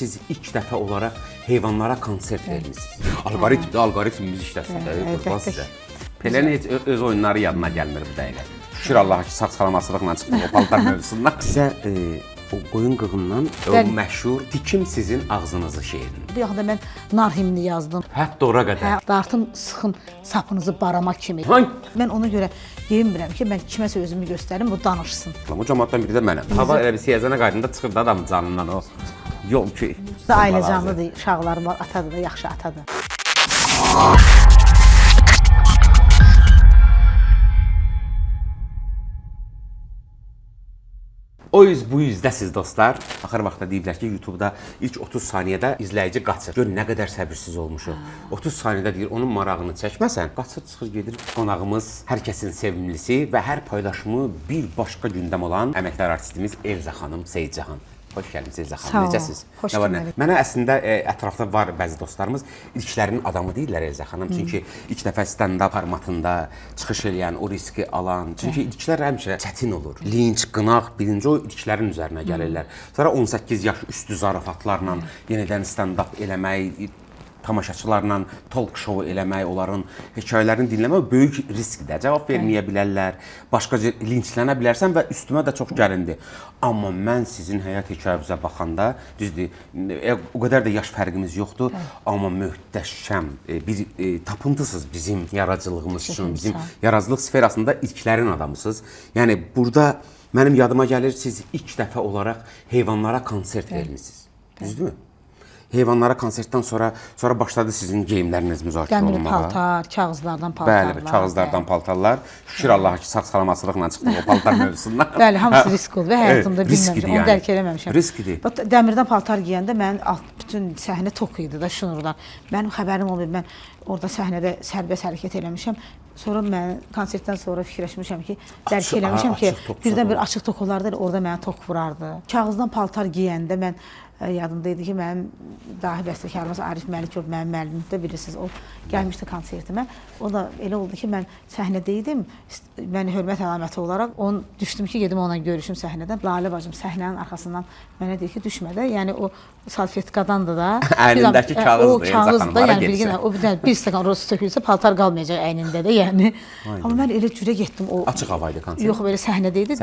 siz ilk dəfə olaraq heyvanlara konsert vermişsiniz. Alqoritmimiz işləsin də, qurban sizə. Pelenin heç öz oyunları yadına gəlmir bu dəqiqə. Şükür Allaha ki, sağ-salamatçılıqla çıxdım o paltar mövzusundan. Sizə o qoyun qığından o məşhur Tikim sizin ağzınızı şeirini. Bu yaxında mən nar himni yazdım. Hətta ora qədər. Dartın, sıxın sapınızı barama kimi. Mən ona görə geyinmirəm ki, mən kiməsə özümü göstərim, bu danışsın. O cəmaatdan biri də mənəm. Hava elə bir siyazana qaydında çıxır da adam canından o yol ki. Ailə canlıdır, uşaqlarım var, atadır da, yaxşı atadır. O yüz bu yüzdəsiz dostlar. Axır vaxtda deyiblər ki, YouTube-da ilk 30 saniyədə izləyici qaçır. Gör nə qədər səbirsiz olmuşuq. 30 saniyədə deyir, onun marağını çəkməsən, qaçır çıxır gedir. Qonağımız hər kəsin sevimlisi və hər paylaşımı bir başqa gündəm olan əməkdar artistimiz Elza xanım Seyidcahan. Xoş gəldiniz Elza xanım. Necəsiz? Xoş gəlmədik. Mənə əslində ətrafda var bəzi dostlarımız ilklərinin adamı deyirlər Elza xanım. Çünki ilk dəfə stand-up formatında çıxış eləyən, o riski alan. Çünki ilklər həmişə çətin olur. Linç, qınaq, birinci o ilklərin üzərinə gəlirlər. Sonra 18 yaş üstü zarafatlarla yenidən stand-up eləmək, tamaşaçılarla talk show eləmək, onların hekayələrini dinləmək böyük riskdir. Cavab verməyə bilərlər, başqaca linçlənə bilərsən və üstümə də çox gəlindi. Amma mən sizin həyat hekayənizə baxanda, düzdür, o qədər də yaş fərqimiz yoxdur, amma möhtəşəm bir tapıntısınız bizim yaradıcılığımız üçün, bizim yaradıcılıq sferasında ilklərin adamısınız. Yəni, burada mənim yadıma gəlir, siz ilk dəfə olaraq heyvanlara konsert vermişsiniz. Düzdürmü? Heyvanlara konsertdən sonra başladı sizin geyimləriniz müzakirə olunmağa. Dəmir paltar, kağızlardan paltarlar. Bəli, kağızlardan paltarlar. Şükür Allaha ki, sağ-salamatçılıqla çıxdım o paltar mövzusundan. Bəli, hamısı risk oldu və həyatımda bilməmişəm, onu dərk eləməmişəm. Riskidir. Dəmirdən paltar giyəndə mənim bütün səhnə tok idi da, şunurdan. Mənim xəbərim olmayıb, mən orada səhnədə sərbəst hərəkət eləmişəm. Sonra mən konsertdən sonra fikirləşmişəm ki, dərk eləmişəm ki, birdən bir açıq tok olardı, orada mənə tok vurardı. Kağızdan paltar giyəndə mən yadımdaydı ki, mənim dahi bəstəkarımız Arif Məlikov, mənim müəllimim də bilirsiniz, o gəlmişdi konsertimə. O da elə oldu ki, mən səhnədə idim, mən hörmət əlaməti olaraq düşdüm ki, gedim ona görüşüm səhnədən. Lalə bacım səhnənin arxasından mənə deyir ki, düşmə də, yəni o salfetkadandır da. Əynindəki kağızdır. O kağızdır, yəni bir stəkan roz tökülsə paltar qalmayacaq əynində də, yəni. Amma mən elə cürə getdim. Açıq havaydı konsert? Yox, belə səhnədə idi,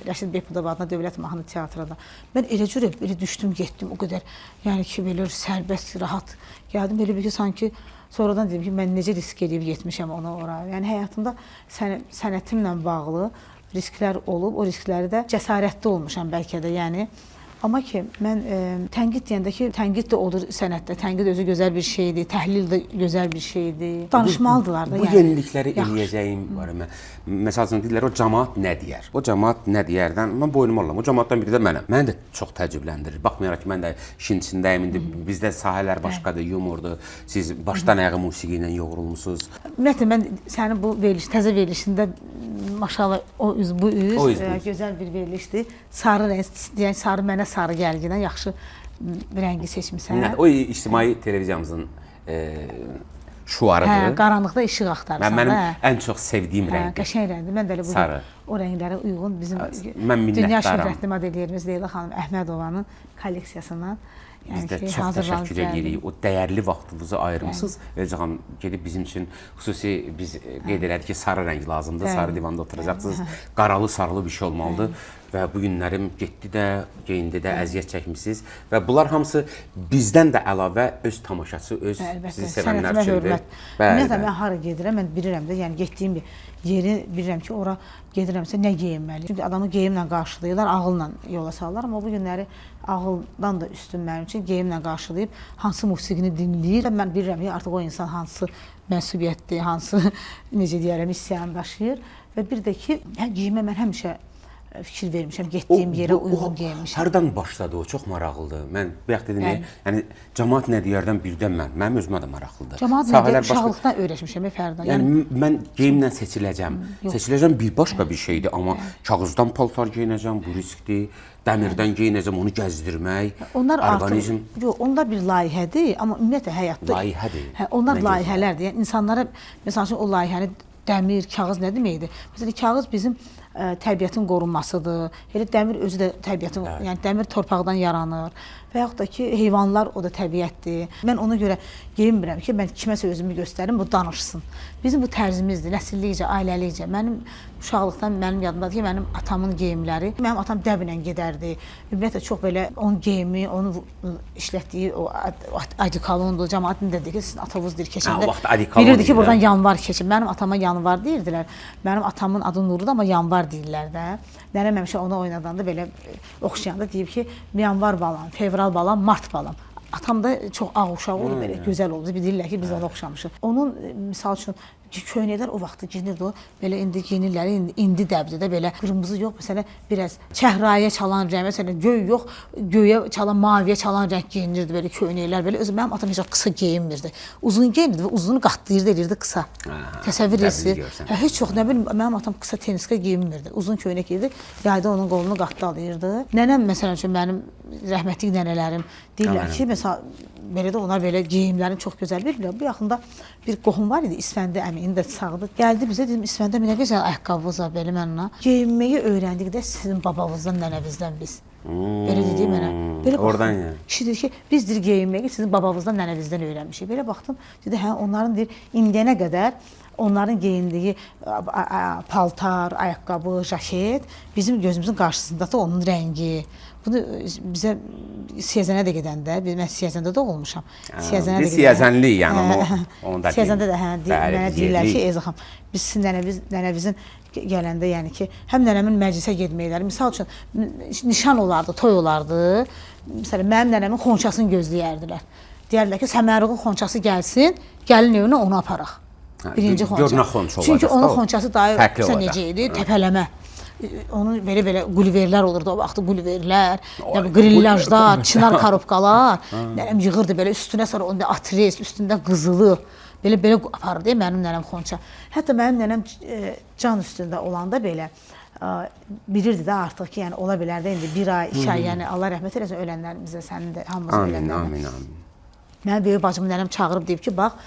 Rəşid Behbudov adına Dövlət Mahnı Teatrada. Mən elə cürə düşdüm, getdim o qədər, yəni ki, belə sərbəst, rahat gəldim. Belə bir ki, sanki sonradan dedim ki, mən necə risk edib getmişəm ona ora. Yəni həyatımda sənətimlə bağlı risklər olub, o riskləri də cəsarətli olmuşam bəlkə də, yəni. Amma ki, mən tənqid deyəndə ki, tənqid də olur sənətdə, tənqid özü gözəl bir şeydir, təhlil də gözəl bir şeydir. Danışmalıdırlar da, yəni. Bu yenilikləri eləyəcəyim var. Məsəl üçün deyirlər, o cəmaat nə deyər? O cəmaat nə deyərdən, mən boynum olam, o cəmaatdan biri də mənəm. Məni də çox təəccübləndirir. Baxmayaraq ki, mən də işin içindəyim, indi bizdə sahələr başqadır, yumordur. Siz başdan ayağa musiqi ilə yoğrulmusunuz. Ümumiyyətlə, mən sənin bu təzə verilişində maşallah o üz, bu üz gözəl bir verilişdir. Sarı rəng, deyən sarı mənə sarı gəlginə yaxşı rəngi seçmisən. O ictimai televiziyamızın şuarıdır. Qaranlıqda işıq axtarırsan. Mənim ən çox sevdiyim rəngdir. Qəşəng rəngdir. Mən də elə o rənglərə uyğun bizim dünya şöhrətli modellərimiz Leyla xanım Əhmədovanın kolleksiyasından. Biz də çox təşəkkür edirik. O dəyərli vaxtınızı ayırmışsınız. Elca xanım gedib bizim üçün xüsusi biz qeyd elədik ki, sarı rəng lazımdır. Sarı divanda oturacaqsınız. Qaralı, sarılı bir şey olmalıdır. Və bu günlərim getdi də, geyindi də, əziyyət çəkmişsiniz. Və bunlar hamısı bizdən də əlavə öz tamaşaçı, öz sizi sevənlər üçündür. Ümumiyyətlə, mən hara gedirəm, mən bilirəm də, yəni getdiyim bir yeri bilirəm ki, ora gedirəmsə nə geyinməliyim. Çünki adamı geyimlə qarşılayırlar, ağılla yola salırlar. Amma bu günləri ağıldan da üstün mənim üçün geyimlə qarşılayıb, hansı musiqini dinləyir. Mən bilirəm ki, artıq o insan hansı mənsubiyyətdir, hansı, necə deyərəm, hissiyyanı daşıyır. Və bir də ki, geyimə mən həmişə fikir vermişəm, getdiyim yerə uyğun geyinmişəm. Hardan başladı o? Çox maraqlıdır. Mən bayaq dedim, yəni cəmaat nə deyərdən birdən mənim özümə də maraqlıdır. Cəmaat nə deyər, uşaqlıqdan öyrəşmişəm, Fərdan. Yəni mən geyimlə seçiləcəm. Seçiləcəm bir başqa bir şeydir, amma kağızdan paltar geyinəcəm, bu riskdir. Dəmirdən geyinəcəm, onu gəzdirmək, orqanizm. Yox, onlar bir layihədir, amma ümumiyyətlə həyatda. Layihədir. Onlar layihələrdir. Yəni insanlara, məsəl üçün o layihəni dəmir, kağız nə deməkdir? Məsələn, kağız bizim təbiətin qorunmasıdır. Elə dəmir özü də təbiətin, yəni dəmir torpaqdan yaranır. Və yaxud da ki, heyvanlar o da təbiətdir. Mən ona görə geyinmirəm ki, mən kiməsə özümü göstərim, bu danışsın. Bizim bu tərzimizdir, nəsillikcə, ailəlikcə. Mənim uşaqlıqdan mənim yadımdadır ki, mənim atamın geyimləri, mənim atam dəblə gedərdi. Ümumiyyətlə çox belə onun geyimi, onun işlətdiyi o adikalondur. Cəmaət nə dedi ki, sizin atavuz deyir keçəndə bilirdi ki, buradan yanvar keçir. Mənim atama yanvar deyirdilər. Mənim atamın adı Nurudur, amma yanvar deyirlər də. Nənəm həmişə ona oynadanda belə oxşayanda deyib ki, yanvar balam, fevral balam, mart balam. Atam da çox ağ uşaq oldu, belə gözəl oldu. Bir deyirlər ki, biz ona oxşamışıq. Onun misal üçün köynəklər o vaxtı geyinirdi o. Belə indi geyinirlər, indi dəbdə belə qırmızı yox, məsələn, biraz çəhrayıya çalan rəng, məsələn, göy yox, göyə çalan, maviyə çalan rəng geyinirdi belə köynəklər belə. Özü mənim atam heç qısa geyinmirdi. Uzun geyinirdi və uzunu qatlayırdı, eləyirdi qısa. Təsəvvür edirsiniz? Heç çox nə bilim, mənim atam qısa tenniska geyinmirdi. Uzun köynək geyirdi, yayda onun qolunu qatlayırdı. Nənəm məsələn üçün mənim rəhmətlik nənələrim deyirlər ki, məsələn, belə də onlar belə geyimlərini çox gözəl bilirlər. Bu yaxında bir qohum var idi, İsfəndə əmi, indi də sağdır. Gəldi bizə, dedim, İsfəndə nə gözəl ayaqqabınız var belə mən ona. Geyinməyi öyrəndikdə sizin babamızdan, nənəvizdən biz. Belə dedi mənə. Belə oradan ya. Kişi dedi ki, biz deyir geyinməyi sizin babamızdan, nənəvizdən öyrənmişik. Belə baxdım, dedi, hə, onların deyir, indiyənə qədər onların geyindiyi paltar, ayaqqabı, jaket bizim gözümüzün qarşısındadır onun rəngi. Bunu bizə Siyəzənə də gedəndə, mən Siyəzəndə də olmuşam. Biz Siyəzənliyik, yəni onu da Siyəzəndə də mənə deyirlər ki, Ezəxam, biz sizin nənəvizin gələndə, yəni ki, həm nənəmin məclisə getməkləri, misal üçün nişan olardı, toy olardı. Məsələn, mənim nənəmin xonçasını gözləyərdilər. Deyərdilər ki, Səməruğun xonçası gəlsin, gəlin evinə onu aparaq. Birinci xonça. Çünki onun xonçası daha necə idi, təpələmə. Onun belə qulverlər olurdu o vaxtı, qulverlər, qrillajlar, çınar karobkalar, nənəm yığırdı belə üstünə, sonra onda atres, üstündə qızılı, belə aparırdı mənim nənəm xonça. Hətta mənim nənəm can üstündə olanda belə bilirdi də artıq ki, yəni ola bilər də indi bir ay, 2 ay, yəni Allah rəhmət eləsin ölənlərimizə, sənin də hamımızın ölənlərinə. Amin. Mənim böyük bacımın nənəm çağırıb deyib ki, bax,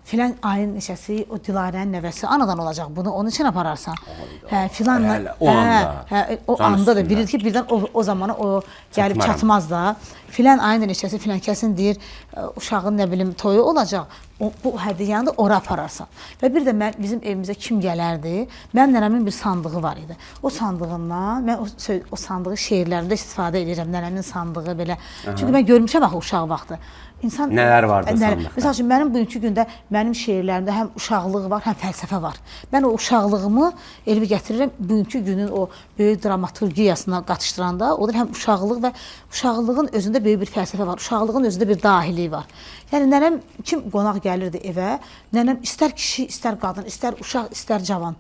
filan ayın neçəsi o Dilarənin nəvəsi anadan olacaq, bunu onun üçün apararsan. Hə, filanla o anda da bilirdi ki, birdən o zamana o gəlib çatmaz da. Filan ayın neçəsi filan kəsin deyir, uşağın nə bilim toyu olacaq. Bu hədiyyəni də ora apararsan. Və bir də bizim evimizə kim gələrdi? Mənim nənəmin bir sandığı var idi. O sandığından mən o sandığı şeirlərində istifadə edirəm. Nənəmin sandığı belə. Çünki mən görmüşəm axı uşaq vaxtı. Nələr vardı sandıqda? Məsəl üçün, mənim bugünkü gündə mənim şeirlərimdə həm uşaqlıq var, həm fəlsəfə var. Mən o uşaqlığımı elmi gətirirəm, bugünkü günün o böyük dramaturgiyasına qatışdıranda, odur həm uşaqlıq və uşaqlığın özündə böyük bir fəlsəfə var, uşaqlığın özündə bir dahiliyi var. Yəni, nənəm kim qonaq gəlirdi evə, nənəm istər kişi, istər qadın, istər uşaq, istər cavan.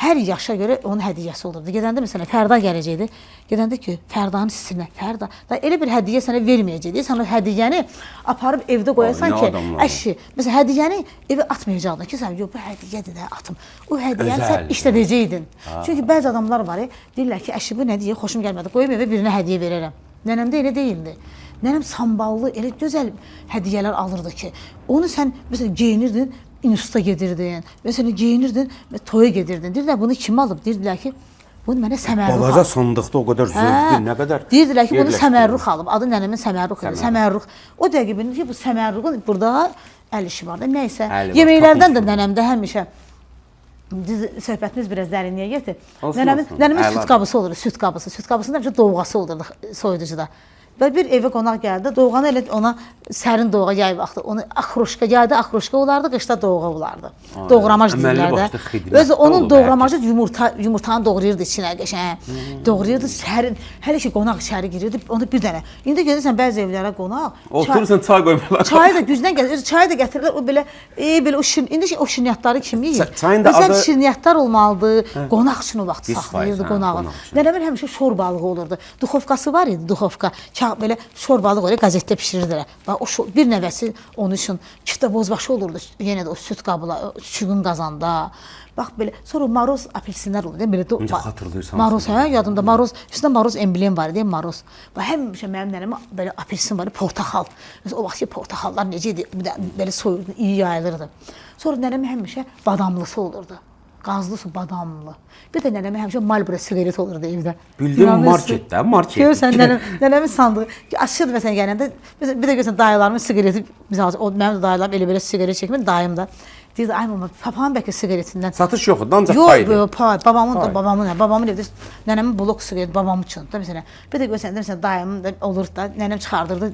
Hər yaşa görə onun hədiyyəsi olurdu. Gedəndə məsələn Fərda gələcəkdi. Gedəndə ki, Fərdanın sisinə, Fərda. Da elə bir hədiyyə sənə verməyəcəkdi. Sən o hədiyyəni aparıb evdə qoyasan ki, əşi, məsələn hədiyyəni evə atmayacaqdın ki, sən yox bu hədiyyədir də atım. O hədiyyəni sən işlədəcəydin. Çünki bəzi adamlar var, deyirlər ki, əşi bu nə deyir, xoşum gəlmədi. Qoyum evə birinə hədiyyə verərəm. Nənəmdə elə deyildi. Nənəm samballı, elə gözəl hədiyyələr alırdı ki, onu sən məsələn geyinirdin, instituta gedirdin, məsələn geyinirdin, toya gedirdin. Deyirdilər, bunu kim alıb? Deyirdilər ki, bunu mənə Səmərruq alıb. Balaca sandıqda o qədər zövqdür, nə qədər? Deyirdilər ki, bunu Səmərruq alıb. Adı nənəmin Səmərruq idi. Səmərruq. O dəqiqə bildim ki, bu Səmərruqun burada əl işi var da, nəysə. Yeməklərdən də nənəmdə həmişə söhbətimiz biraz dərinliyə getir. Nənəmin süt qabısı olurdu, süt qabısı. Süt qabısında həmişə dovğası olurdu soyuducuda. Və bir evə qonaq gəldi, dovğanı elə ona sərin dovğa yay vaxtı, onu akroşka, yayda akroşka olardı, qışda dovğa olardı. Doğramaj deyirlər də. Özü onun doğramajı yumurtanı doğrayırdı içinə qəşəng. Doğrayırdı sərin. Hələ ki qonaq içəri girirdi, onu bir dənə. İndi gedirsən bəzi evlərə qonaq. Oturursan çay qoyurlar. Çayı da gücdən gəlir. Özü çayı da gətirirlər. O belə o indi o şirniyyatları kim yeyir? Özəl şirniyyatlar olmalıdır. Qonaq üçün o vaxt saxlayırdı qonağı. Nənəmin həmişə şor balığı olurdu. Duxovkası var idi, duxovka. Belə şorbalıq oraya qəzetdə pişirirdilər. Bax o bir nəvəsi onun üçün kifta bozbaşı olurdu. Yenə də o süd qabıla, çüyün qazanda. Bax belə sonra maroz apelsinlər olurdu. Belə də necə xatırlayırsan? Maroz hə, yadımda maroz, üstündə maroz emblem var idi, maroz. Bax həmişə mənim nənəmə belə apelsin var, portaxal. Məsələn o vaxtki portaxallar necə idi? Belə soyurdu, iyi yayılırdı. Sonra nənəm həmişə badamlısı olurdu. qazlı su, badamlı. Bir də nənəmin həmişə Marlboro siqaret olurdu evdə. Bildiyim marketdə, market. Görürsən, nənəmin sandığı, açırdı məsələn gələndə, bir də görürsən dayılarımın siqareti, misal, mənim də dayılarım elə-belə siqaret çəkmir, dayım da. Deyirdi, ay mama, papağın bəlkə siqaretindən. Satış yoxdur, ancaq paydı. Yox, pay. Babamın evdə, nənəmin blok siqareti babam üçün da məsələn. Bir də görürsən, dayımın da olurdu da, nənəm çıxardırdı.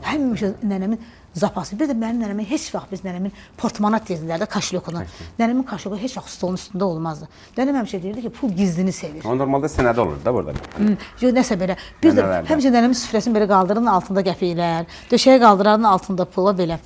Həmişə nənəmin zapası. Bir də mənim nənəmin heç vaxt biz nənəmin portmanat dedilər də kaşlyokundan. Nənəmin kaşlyoku heç vaxt stolun üstündə olmazdı. Nənəm həmişə deyirdi ki, pul gizlini sevir. Amma normalda sənədə olur da burada. Yox, nəsə belə. Bir də həmişə nənəmin süfrəsini belə qaldırırın altında qəpiklər, döşəyə qaldırarın altında pula belə.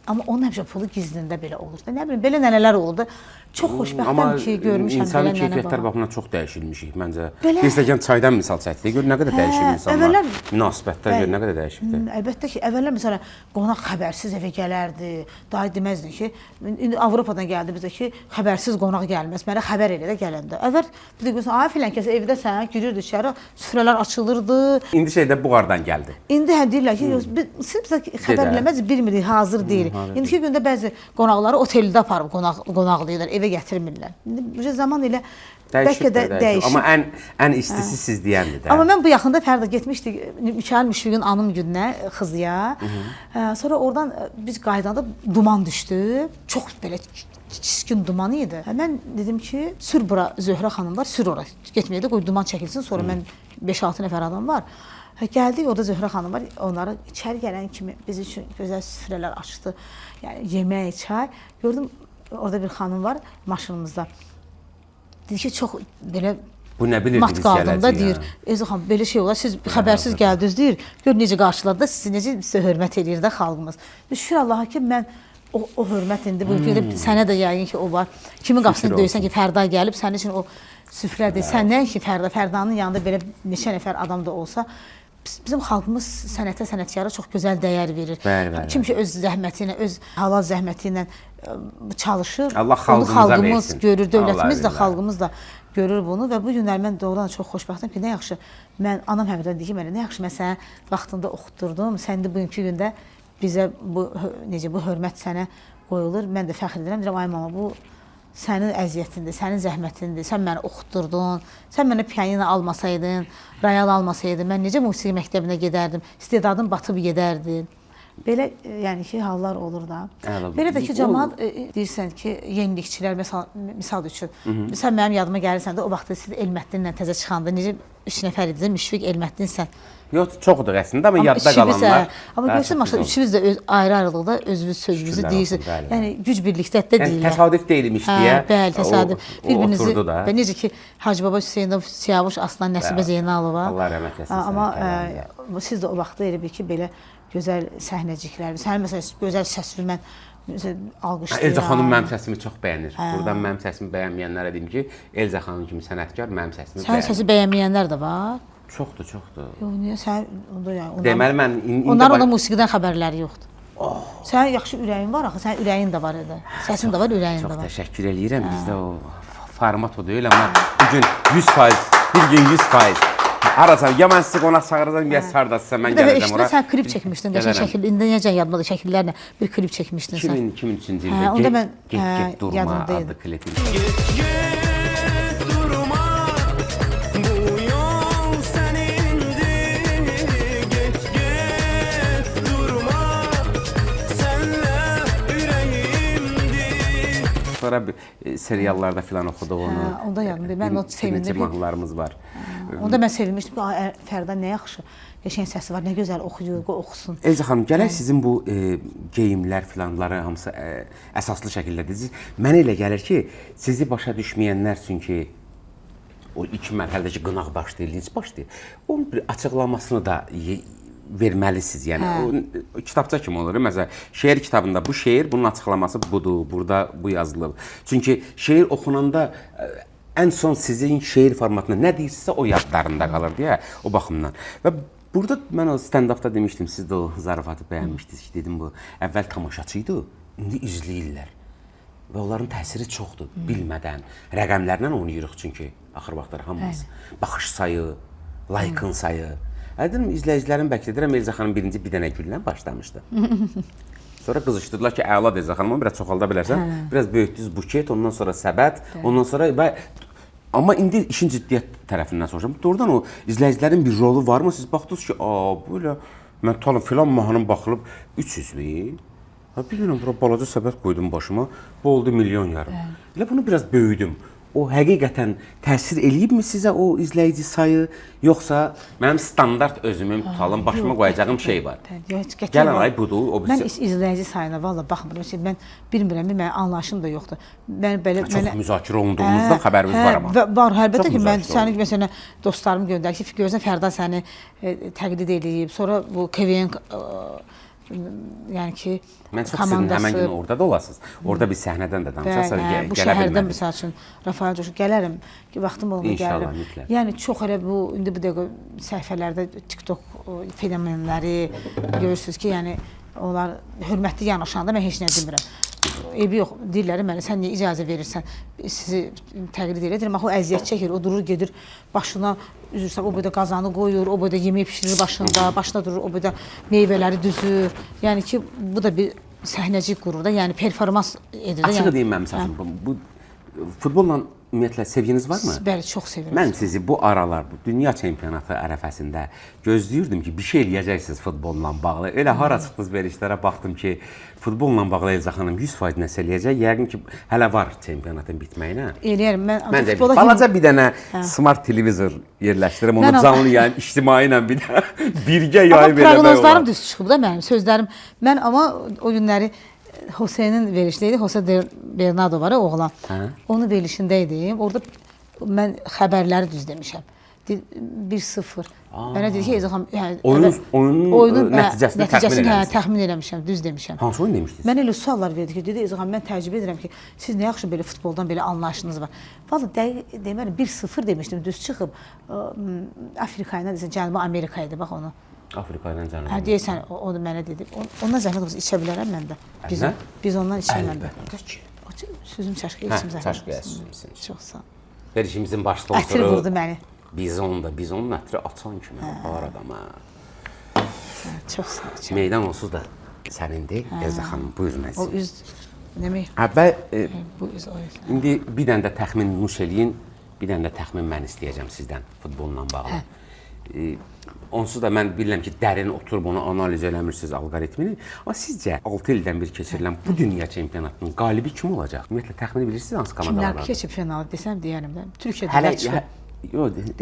Amma onun həmişə pulu gizlində belə olurdu. Nə bilim, belə nənələr olurdu. Çox xoşbəxtəm ki, görmüşəm belə nənə baba. İnsanın keyfiyyətlər baxımından çox dəyişilmişik məncə. Bir stəkan çaydan misal çəkdik. Gör nə qədər dəyişib insanlar. Münasibətlər gör nə qədər dəyişibdir. Əlbəttə ki, əvvəllər məsələn qonaq xəbərsiz evə gələrdi. Dayı deməzdi ki, indi Avropadan gəldi bizə ki, xəbərsiz qonaq gəlməz. Mənə xəbər elə də gələndə. Əvvəl bir də görsən, ay filan kəs evdəsən, girirdi içəri, süfrələr açılırdı. İndi şeydə buğardan gəldi. İndi deyirlər ki, siz bizə xəbər eləməz, bilmirik, hazır deyilik. İndiki gündə bəzi qonaqları oteldə aparıb qonaqlayırlar, evə gətirmirlər. İndi zaman ilə bəlkə də dəyişib. Amma ən istisi siz deyəndir də. Amma mən bu yaxında Fərdə getmişdik Mikail Müşfiqin anım gününə Xızıya. Sonra oradan biz qaydanda duman düşdü. Çox belə çiskin duman idi. Mən dedim ki, sür bura Zöhrə xanım var, sür ora. Getməyə də qoy duman çəkilsin. Sonra mən 5-6 nəfər adam var. Gəldik, orada Zöhrə xanım var. Onları içəri gələn kimi biz üçün gözəl süfrələr açdı. Yəni yemək, çay. Gördüm orada bir xanım var maşınımızda. Dedi ki, çox belə bu nə bilirdiniz gələcək deyir. Ezə xanım, belə şey olar, siz xəbərsiz gəldiniz deyir. Gör necə qarşıladı, sizi necə sizə hörmət eləyir də xalqımız. Şükür Allaha ki, mən o hörmət indi bu ülkədə sənə də yəqin ki, o var. Kimin qapısını döysən ki, Fərda gəlib, sənin üçün o süfrədir. Səndən ki, Fərdanın yanında belə neçə nəfər adam da olsa, bizim xalqımız sənətə, sənətkara çox gözəl dəyər verir. Kim ki öz zəhməti ilə, öz halal zəhməti ilə çalışır, Allah xalqımız görür, dövlətimiz də, xalqımız da görür bunu və bu günlər mən doğrudan çox xoşbəxtəm ki, nə yaxşı, mən anam həmdən deyir ki, mənə nə yaxşı, mən sənə vaxtında oxutdurdum, sən də bugünkü gündə bizə bu hörmət sənə qoyulur, mən də fəxr edirəm, deyirəm, ay mama, bu sənin əziyyətindir, sənin zəhmətindir, sən məni oxutdurdun, sən mənə pianino almasaydın, rayal almasaydın, mən necə musiqi məktəbinə gedərdim, istedadım batıb gedərdi. Belə, yəni ki, hallar olur da. Belə də ki, cəmaat deyirsən ki, yenilikçilər, misal üçün, sən mənim yadıma gəlirsən də, o vaxtda siz Elməddinlə təzə çıxanda, necə 3 nəfər idiniz, Müşfiq, Elməddinsən. Yox, çoxdur əslində, amma yadda qalanlar. Amma görürsən, maşın üçümüz də ayrı-ayrılıqda özümüz sözümüzü deyirsiniz. Yəni, güc birlikdətdə deyirlər. Təsadüf deyilmiş deyə. Bəli, təsadüf. Oturdu da. Necə ki, Hacı Baba Hüseynov, Siyavuş, Aslan Nəsibə Zeynalova. Allah rəhmət eləsin. Amma siz də o vaxtda elə bir ki, belə gözəl səhnəciklər, sənin məsələn, gözəl səsli mən alqışlayıram. Elza xanım mənim səsimi çox bəyənir. Buradan mənim səsimi bəyənməyənlərə deyim ki, Elza xanım kimi sənətkar mənim səsimi bəyənir. Sənin səsi bəyənməyənlər də var? Çoxdur, çoxdur. Yox, niyə? Sən onda yəni. Deməli mən onların da musiqidən xəbərləri yoxdur. Sənin yaxşı ürəyin var axı, sənin ürəyin də var idi. Səsin də var, ürəyin də var. Çox təşəkkür eləyirəm. Bizdə o format o deyil, amma bu gün 100%, bir gün 100%. Harasa, ya mən sizə qonaq çağıracağam, ya sardasınsa mən gələcəm ora. Sən klip çəkmişdin, qəşəng şəkildə. İndi necə yadımdadır şəkillərlə bir klip çəkmişdin sən. 2003-cü ildə Get Durma adlı klipim. Sonra seriallarda filan oxuduq onu. Onda yadımdır. Mən o sevindim. Mahnılarımız var. Onda mən sevinmişdim ki, Fərda nə yaxşı, qəşəng səsi var, nə gözəl oxuyur, oxusun. Elza xanım, gələk sizin bu geyimlər filanları hamısı əsaslı şəkildə dediniz. Mənə elə gəlir ki, sizi başa düşməyənlər üçün ki, o ilk mərhələdəki qınaq başlayır, linç başlayır. Onun bir açıqlamasını da verməlisiniz. Yəni o kitabça kimi olur. Məsələn, şeir kitabında bu şeir, bunun açıqlaması budur, burada bu yazılıb. Çünki şeir oxunanda ən son sizin şeir formatında nə deyirsinizsə o yadlarında qalır deyə o baxımdan. Və burada mən o stand-upda demişdim, siz də o zarafatı bəyənmişdiniz ki, dedim bu əvvəl tamaşaçı idi, indi izləyirlər. Və onların təsiri çoxdur, bilmədən, rəqəmlərlə oynayırıq çünki axır vaxtlar hamımız. Baxış sayı, like-ın sayı. Ədim izləyicilərin bəlkə deyirəm, Elza xanım birinci bir dənə güllə başlamışdı. Sonra qızışdırdılar ki, əla Elza xanım, biraz çoxalda bilərsən. Biraz böyütdünüz buket, ondan sonra səbət, ondan sonra və amma indi işin ciddiyyət tərəfindən soruşuram. Doğrudan o izləyicilərin bir rolu varmı? Siz baxdınız ki, belə mən tutalım filan mahnının baxılıb 300.000. Bilmirəm, bura balaca səbət qoydum başıma. Bu oldu milyon yarım. Elə bunu biraz böyüdüm. O həqiqətən təsir eləyibmi sizə o izləyici sayı, yoxsa mənim standart özümün tutalım, başıma qoyacağım şey var? Gələn ay budur, o mən izləyici sayına valla baxmıram. Mən bilmirəm, mənim anlayışım da yoxdur. Çox müzakirə olunduğunuzdan xəbərimiz var amma. Var, əlbəttə ki, mən səni məsələn dostlarım göndərir ki, görürsən Fərda səni təqlid eləyib, sonra bu KVN yəni ki, mən çox istəyirəm həmən gün orada da olasınız. Orada bir səhnədən də danışarsanız gələ bilmədim. Bu şəhərdən misal üçün Rafael Coşu gələrəm ki, vaxtım olanda gələrəm. Yəni çox elə bu indi bu dəqiqə səhifələrdə TikTok fenomenləri görürsünüz ki, yəni onlar hörmətli yanaşanda mən heç nə demirəm. Evi yox, deyirlər mənə, sən niyə icazə verirsən, sizi təqlid edir. Deyirəm, axı o əziyyət çəkir, o durur, gedir, başına üzürsən, o boyda qazanı qoyur, o boyda yemək pişirir başına durur, o boyda meyvələri düzür. Yəni ki, bu da bir səhnəcik qurur da, yəni performans edir. Açıq deyim mən, məsəl üçün, bu futbolla ümumiyyətlə sevginiz varmı? Bəli, çox sevirəm. Mən sizi bu aralar, bu dünya çempionatı ərəfəsində gözləyirdim ki, bir şey eləyəcəksiniz futbolla bağlı. Elə hara çıxdınız verişlərə baxdım ki, futbolla bağlı Elza xanım 100% nəsə eləyəcək. Yəqin ki, hələ var çempionatın bitməyinə. Eləyərəm. Mən də balaca bir dənə smart televizor yerləşdirirəm. Onu canlı yayın, ictimai ilə bir də birgə yayıb eləmək olar. Proqnozlarım düz çıxıb da mənim sözlərim. Mən amma o günləri Hüseynin verişindəydi. Hüseyn Bernardo var ya, oğlan. Onun verilişindəydim. Orada mən xəbərləri düz demişəm. 1-0. Mənə dedi ki, Elza xanım, oyunun nəticəsini təxmin eləmişəm, düz demişəm. Hansı oyun demişdiniz? Mən elə suallar verdi ki, dedi Elza xanım, mən təəccüb edirəm ki, siz nə yaxşı belə futboldan belə anlayışınız var. Vallahi dəqiq deməli 1-0 demişdim, düz çıxıb. Afrika ilə desən, Cənubi Amerika idi, bax onu. Afrika ilə Cənubi. Hə, deyirsən, o da mənə dedi. Ondan zəhmət olsa içə bilərəm mən də. Biz ondan içəməm də. Sözüm çaşqıya içim zəhmət. Çaşqıya içim. Çox sağ ol. Verişimizin baş sponsoru. Ətir vurdu məni. Bizon da, bizonun ətri açan kimi var adama. Çox sağ ol. Meydan onsuz da sənindir, Elza xanım, buyurun əziz. O üz, demək? Bu üz o üz. İndi bir dənə də təxmin nuş eləyin, bir dənə də təxmin mən istəyəcəm sizdən futbolla bağlı. Onsuz da mən bilirəm ki, dərin oturub onu analiz eləmirsiniz alqoritmini. Amma sizcə 6 ildən bir keçirilən bu dünya çempionatının qalibi kim olacaq? Ümumiyyətlə təxmini bilirsiniz hansı komandalar var? Kimlər keçib finalı desəm deyərəm də. Türkiyə çıxdı.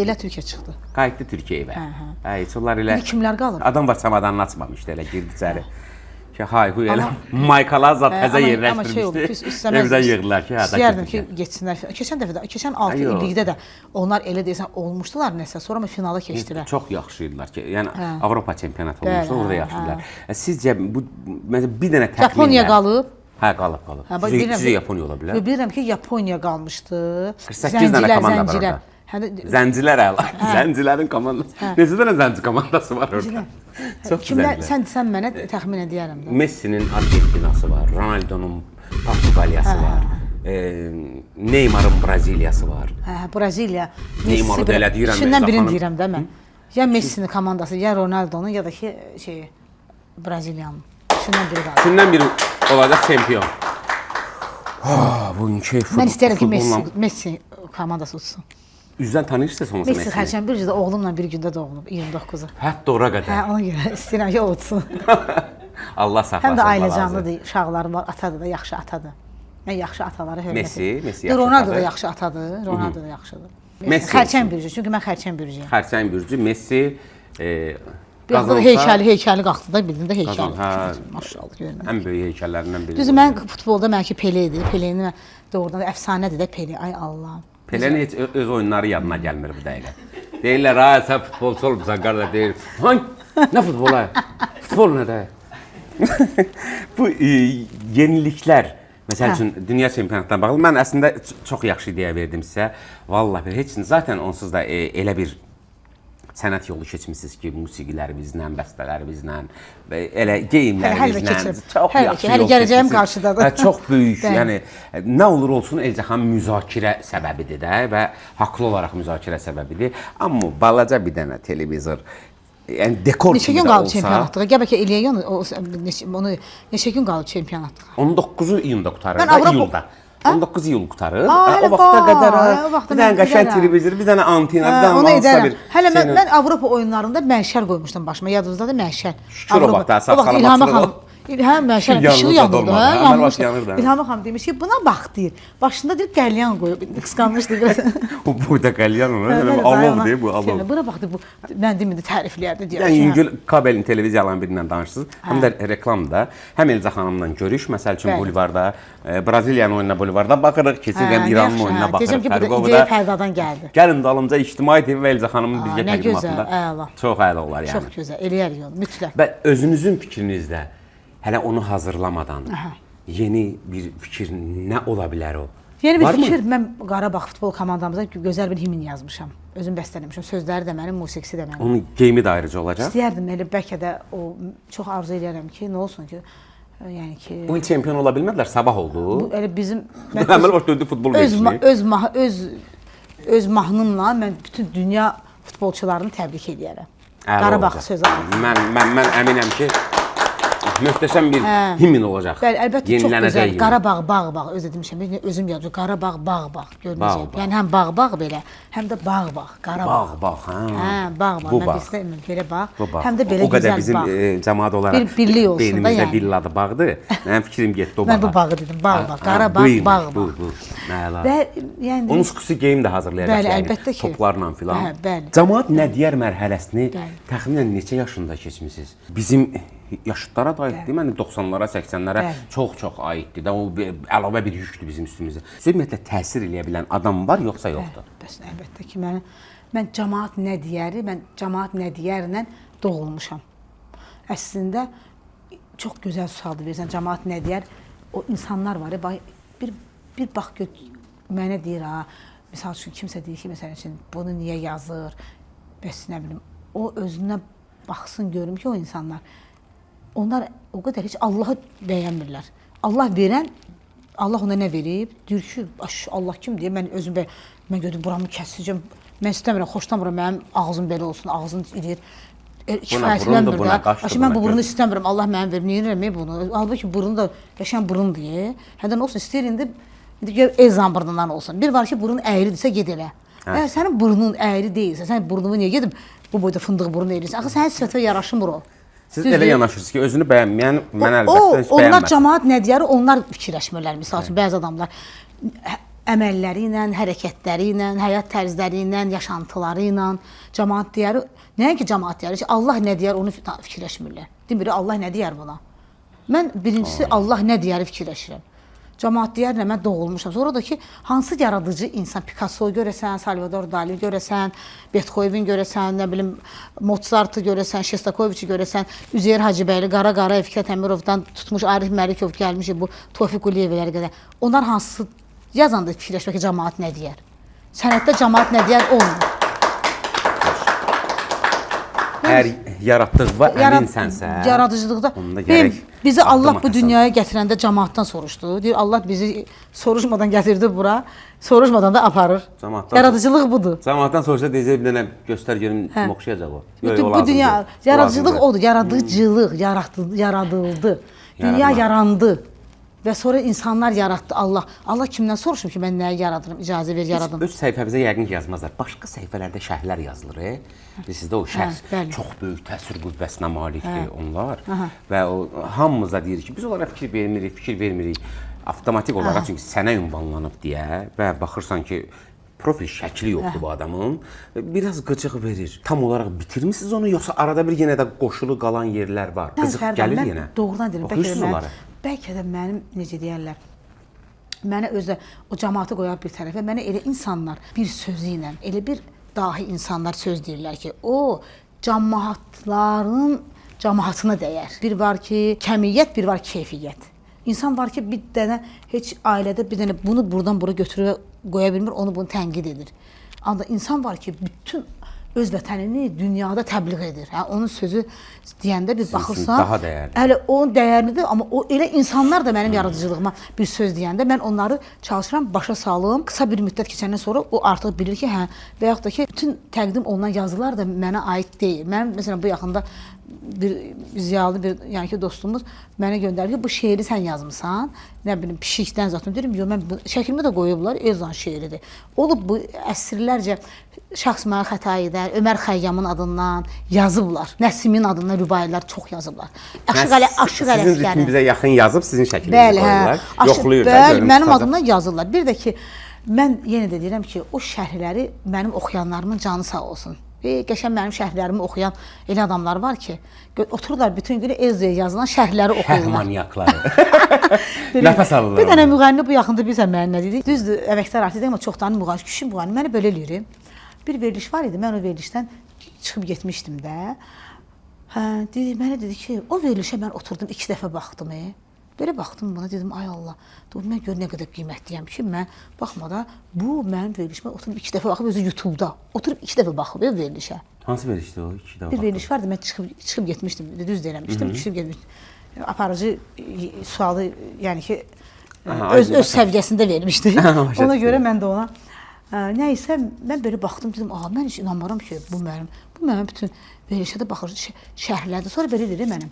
Delə Türkiyə çıxdı. Qayıtdı Türkiyəyə. Heç onlar elə kimlər qalıb? Adam var çamadanını açmamışdı, elə girdi içəri. Ki, hay-huy elə maykalar zat təzə yerləşdirmişdi. Evdən yığdılar ki, istəyərdim ki, geçsinlər. Keçən dəfə də, keçən 6 illikdə də onlar elə deyəsən olmuşdular nəsə, sonra finala keçdilər. Çox yaxşıydılar ki, yəni Avropa çempionatı olmuşdu, orada yaxşıydılar. Sizcə, bir dənə təxminlə... Yaponiya qalıb. Hə, qalıb. Sizcə Yaponiya ola bilər? Bilirəm ki, Yaponiya qalmışdı. 48 dənə komanda var orada. Zəncilər əla. Zəncilərin komandası. Necə dənə zənci komandası var orada? Çox güzel. Sən mənə təxmin edərəm. Messi'nin Argentinası var, Ronaldo'nun Portugaliyası var, Neymar'ın Braziliyası var. Braziliya. Neymar'ı da elə deyirəm. İçindən birini deyirəm də mən. Ya Messi'nin komandası, ya Ronaldo'nun, ya da ki Braziliyanın. İçindən biri qalır. İçindən biri olacaq çempion. Bugünkü futbol... Mən istəyirəm ki, Messi komandası utsun. Üzdən tanıyırsınız olmasa Messi xərçən bir cüdə oğlumla bir gündə doğulub, 29-u. Hətta ora qədər. Hə, ona görə istəyirəm ki, o utsun. Allah saxlasın. Həm də ailəcanlıdır, uşaqlarım var, atadır da, yaxşı atadır. Mən yaxşı ataları hörmət edirəm. Messi yaxşı Ronaldo da yaxşı atadır, Ronaldo da yaxşıdır. Xərçən bürcü, çünki mən xərçən bürcüyəm. Xərçən bürcü, Messi qazansa... Heykəli qalxdı da, bildin də heykəli. Maşallah, görünür. Ən böyük heykəllərindən biri. Düzü, mən futbolda mənki Pele idi. Peleni doğrudan da əfsanədir də Pele, ay Allahım. Pele'nin heç öz oyunları yadına gəlmir bu dəqiqə. Deyirlər, sən futbolçu olmuşsan, qarda deyir. Nə futbol, futbol nədə? Bu yeniliklər, məsəl üçün, dünya çempionatdan bağlı, mən əslində çox yaxşı ideya verdim sizə. Vallahi, heç zaten onsuz da elə bir sənət yolu keçmişsiniz ki, musiqilərimizlə, bəstələrimizlə, elə geyimlərimizlə çox yaxşı yol keçmişsiniz. Çox böyük, yəni nə olur olsun Elza xanım müzakirə səbəbidir də və haqlı olaraq müzakirə səbəbidir. Amma balaca bir dənə televizor yəni dekor Neçə kimi gün də qaldı olsa. çempionatlığa? Gəl bəlkə eləyək onu neçə gün qaldı çempionatlığa? 19-u iyunda qurtarır Mən da Avropa- iyulda. 19 iyul qurtarır. hələ O vaxta var, qədər o vaxta bir dənə mən qəşəng gedərəm. televizor, bir dənə antina, bir dənə Onu hansısa edərəm. bir. Hələ şeylə- mən Avropa oyunlarında məşər qoymuşdum başıma. Yadınızdadır məşər. Şükür o vaxt, sağ O vaxt salamat İlham çıxır o. xanım hə, məşər Yanında işığı yanırdı, durmadı, hə, əvvəl yanmışdı. vaxt yanırdı, hə. İlham xanım demiş ki, buna bax deyir. Başında deyir qəlyan qoyub, qısqanmışdı biraz. Bu da qəlyan olur. Bəli, Alov ona- deyir bu, alov. Şeylə, buna bax bu mən demində tərifləyərdi deyir. Yəni yüngül kabelin televiziyaların birindən danışırsınız. Həm də reklamda, həm Elza xanımla görüş, məsəl üçün Bəli. bulvarda, Braziliyanın oyununa bulvarda baxırıq, keçirəm İranın oyununa Deyəcəm ki, bu da baxırıq. ideya Fərdadan gəldi. Gəlin dalımca İctimai TV və Elza xanımın birgə nə gözəl, təqdimatında. əla. Çox əla olar yəni. Çox gözəl, eləyərik onu mütləq. Və özünüzün fikrinizdə hələ onu hazırlamadan yeni bir fikir nə ola bilər o? Yeni bir Varmı? fikir, mən Qarabağ futbol komandamıza gözəl bir himn yazmışam. Özüm bəstələmişəm. Sözləri də mənim, musiqisi də mənim. Onun geyimi də ayrıca olacaq. İstəyərdim elə bəlkə də o çox arzu edirəm ki, nə olsun ki, yəni ki Bu il çempion ola bilmədilər, sabah oldu. bu elə bizim Əməl baş döndü futbol veşini. öz mahnımla mən bütün dünya futbolçularını təbrik edirəm. Əla Qarabağ olacaq. sözü aldı. Mən əminəm ki, möhtəşəm bir himn olacaq. Bəli, əlbəttə çox Yenilənəcək gözəl. himn. Qarabağ bağ, özü demişəm, özüm yazıram. Qarabağ bağ, görünəcək. Bağ. Yəni həm bağ belə, həm də bağ, Qarabağ. Bağ, hə. Hə, bağ. Bu Mən bağ. istəyirəm belə bağ. Bu bağ. Həm də belə o qədər gözəl bizim bağ. cəmaət olaraq Bir birlik olsun da beynimizdə yəni. villadı bağdır. Mənim fikrim getdi o bağa. Mən bu bağı dedim, bağ, Ha, Qarabağ, buymuş, bağ. Bu. Əla. Və yəni Onun xüsusi geyim də hazırlayacaq. Bəli, yəni, əlbəttə ki. Toplarla filan. Hə, bəli. Cəmaət nə deyər mərhələsini Bəli. təxminən neçə yaşında keçmisiniz? Bizim yaşıtlara da aiddir, yəni 90-lara, 80-lərə Bəli. çox aiddir də. O əlavə bir yükdür bizim üstümüzdə. Sizə ümumiyyətlə təsir eləyə bilən adam var yoxsa yoxdur? bəs əlbəttə ki, mən cəmaət nə deyəri, mən cəmaət nə deyərlə doğulmuşam. Əslində çox gözəl sualdır versən, cəmaət nə deyər? O insanlar var ya, bir bax gör mənə deyir ha, misal üçün kimsə deyir ki, məsələn üçün bunu niyə yazır? Bəs nə bilim, o özünə baxsın görüm ki, o insanlar onlar o qədər heç Allahı bəyənmirlər. Allah verən, Allah ona nə verib? Deyir ki, Allah kim deyə mən özüm mən götürüb buramı kəsəcəm. Mən istəmirəm, xoşlamıram mənim ağzım belə olsun, ağzım ilir. Kifayətlənmir buna, də. qaşdı Aşı mən buna, bu burunu gör. istəmirəm. Allah mənim verib, niyə eləməyib bunu? Halbuki burun da qəşəng burun deyə. Hətta nə olsun istəyir indi gör el zambırından olsun. Bir var ki, burun əyridirsə ged elə. Əgər sənin burnun əyri deyilsə, sən burnunu niyə gedib bu boyda fındıq burun edirsən? Axı sənin sifətə yaraşmır o. Siz elə yanaşırsınız ki, özünü bəyənməyən mən əlbəttə heç Onlar bəyənməz. cəmaət nə deyər, onlar fikirləşmirlər. Məsəl üçün bəzi adamlar əməlləri ilə, hərəkətləri ilə, həyat tərzləri ilə, yaşantıları ilə cəmaət deyər. Nəinki cəmaət deyər ki, Allah nə deyər onu fikirləşmirlər. Demir Allah nə deyər buna. Mən birincisi Allah nə deyəri fikirləşirəm. Cəmaət deyərlə mən doğulmuşam. Sonra da ki, hansı yaradıcı insan, Picasso görəsən, Salvador Dali görəsən, Beethoven görəsən, nə bilim Mozart'ı görəsən, Shostakovich'i görəsən, Üzeyir Hacıbəyli, Qara Qarayev, Fikret Əmirovdan tutmuş Arif Məlikov gəlmiş bu Tofiq Quliyevlərə qədər. Onlar hansı yazanda fikirləşmək ki, cəmaət nə deyər? Sənətdə cəmaət nə deyər olmur. Əgər yaratdığına əminsənsə, Yaradıcılıqda onda gərək bizi Allah addım bu atasan. dünyaya gətirəndə cəmaatdan soruşdu. Deyir Allah bizi soruşmadan gətirdi bura, soruşmadan da aparır. Cəmaatdan- Yaradıcılıq budur. Cəmaatdan soruşsa deyəcək bir dənə göstər görüm kim oxşayacaq o. Yox, o Bu lazım dünya deyil. O yaradıcılıq lazım deyil. odur. Yaradıcılıq yaradıldı. Dünya Yaranma. yarandı. Və sonra insanlar yaratdı Allah. Allah kimdən soruşum ki, mən nəyi yaradırım? İcazə ver yaradım. Öz səhifəmizə yəqin ki yazmazlar. Başqa səhifələrdə şərhlər yazılır. Sizdə o şərh bəli. çox böyük təsir qüvvəsinə malikdir onlar. Və o hamımız da deyir ki, biz onlara fikir vermirik. Avtomatik olaraq çünki sənə ünvanlanıb deyə və baxırsan ki, profil şəkli yoxdur bu adamın. Biraz qıcıq verir. Tam olaraq bitirmisiniz onu yoxsa arada bir yenə də qoşulu qalan yerlər var. Qıcıq gəlir mən yenə. Doğrudan deyirəm. Oxuyursunuz onları. Bəlkə də mənim necə deyərlər, mənə özə o cəmaatı qoyar bir tərəfə, mənə elə insanlar bir sözü ilə, elə bir dahi insanlar söz deyirlər ki, o cəmaatına dəyər. Bir var ki, kəmiyyət, bir var keyfiyyət. İnsan var ki, bir dənə heç ailədə bir dənə bunu buradan bura götürüb qoya bilmir, onu bunu tənqid edir. Amma insan var ki, bütün öz vətənini dünyada təbliğ edir. Hə, onun sözü deyəndə bir baxırsan, daha dəyərli. Hələ onun dəyərlidir, amma o elə insanlar da mənim yaradıcılığıma bir söz deyəndə mən onları çalışıram başa salım. Qısa bir müddət keçəndən sonra o artıq bilir ki, hə, və yaxud da ki, bütün təqdim olunan yazılar da mənə aid deyil. Mən məsələn bu yaxında bir ziyalı bir yəni ki dostumuz mənə göndərdi ki, bu şeiri sən yazmısan. Nə bilim pişikdən zaten deyirəm, yox mən şəklimi də qoyublar, Elzan şeiridir. Olub bu əsrlərcə şəxs mənə xəta edər, Ömər Xəyyamın adından yazıblar. Nəsimin adından rübaiyyələr çox yazıblar. Aşıq Ələsgərin. Sizin ritminizə yaxın yazıb sizin şəklinizi qoyurlar. Yoxlayırlar. Bəli, mənim adımdan yazırlar. Bir də ki, mən yenə də deyirəm ki, o şərhləri mənim oxuyanlarımın canı sağ olsun. Qəşəng mənim şərhlərimi oxuyan elə adamlar var ki, otururlar bütün günü Elzaya yazılan şərhləri oxuyurlar. Şərh manyakları. Nəfəs alırlar. Bir dənə müğənni bu yaxında bilirsən mənə nə dedi? Düzdür, əməkdar artist amma çoxdan müğənni, kişi müğənni. Məni belə eləyir. Bir veriliş var idi, mən o verilişdən çıxıb getmişdim də. Hə, dedi, mənə dedi ki, o verilişə mən oturdum 2 dəfə baxdım. Belə baxdım buna, dedim, ay Allah, mən gör nə qədər qiymətliyəm ki, mən baxmada bu mənim verilişimə oturub 2 dəfə baxıb, özü YouTube-da oturub 2 dəfə baxıb verilişə. Hansı verilişdi o? 2 dəfə. Bir veriliş vardı, mən çıxıb getmişdim, düz deyirəm, çıxıb getmişdim. Aparıcı sualı, yəni ki, öz səviyyəsində vermişdi. Ona görə mən də ona nəysə, mən belə baxdım, dedim, mən heç inanmaram ki, bu mənim bütün verilişə də baxır, şərhlərdir. Sonra belə dedi mənim.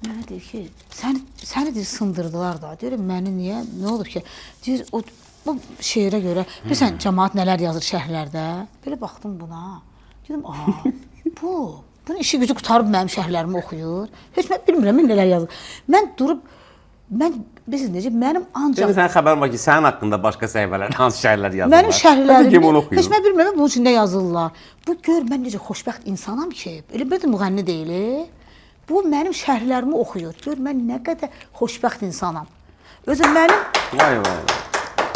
Mənə deyir ki, səni deyir, sındırdılar da. Deyirəm, məni niyə? Nə olub ki? Deyir, bu şeirə görə, bilirsən, cəmaat nələr yazır şərhlərdə? Belə baxdım buna. Dedim, bunun işi gücü qutarıb mənim şərhlərimi oxuyur. Heç mən bilmirəm, nələr yazır. Mən durub, bilirsiniz necə, mənim ancaq... Sən xəbərin var ki, sənin haqqında başqa səhifələr, hansı şərhlər yazırlar? Mənim şərhlərimi, heç mən bilmirəm, bunun içində yazırlar. Bu gör, mən necə xoşbəxt insanam ki, elə bir də müğənni deyil. Bu mənim şərhlərimi oxuyur. Gör, mən nə qədər xoşbəxt insanam. Özüm mənim... Vay vay.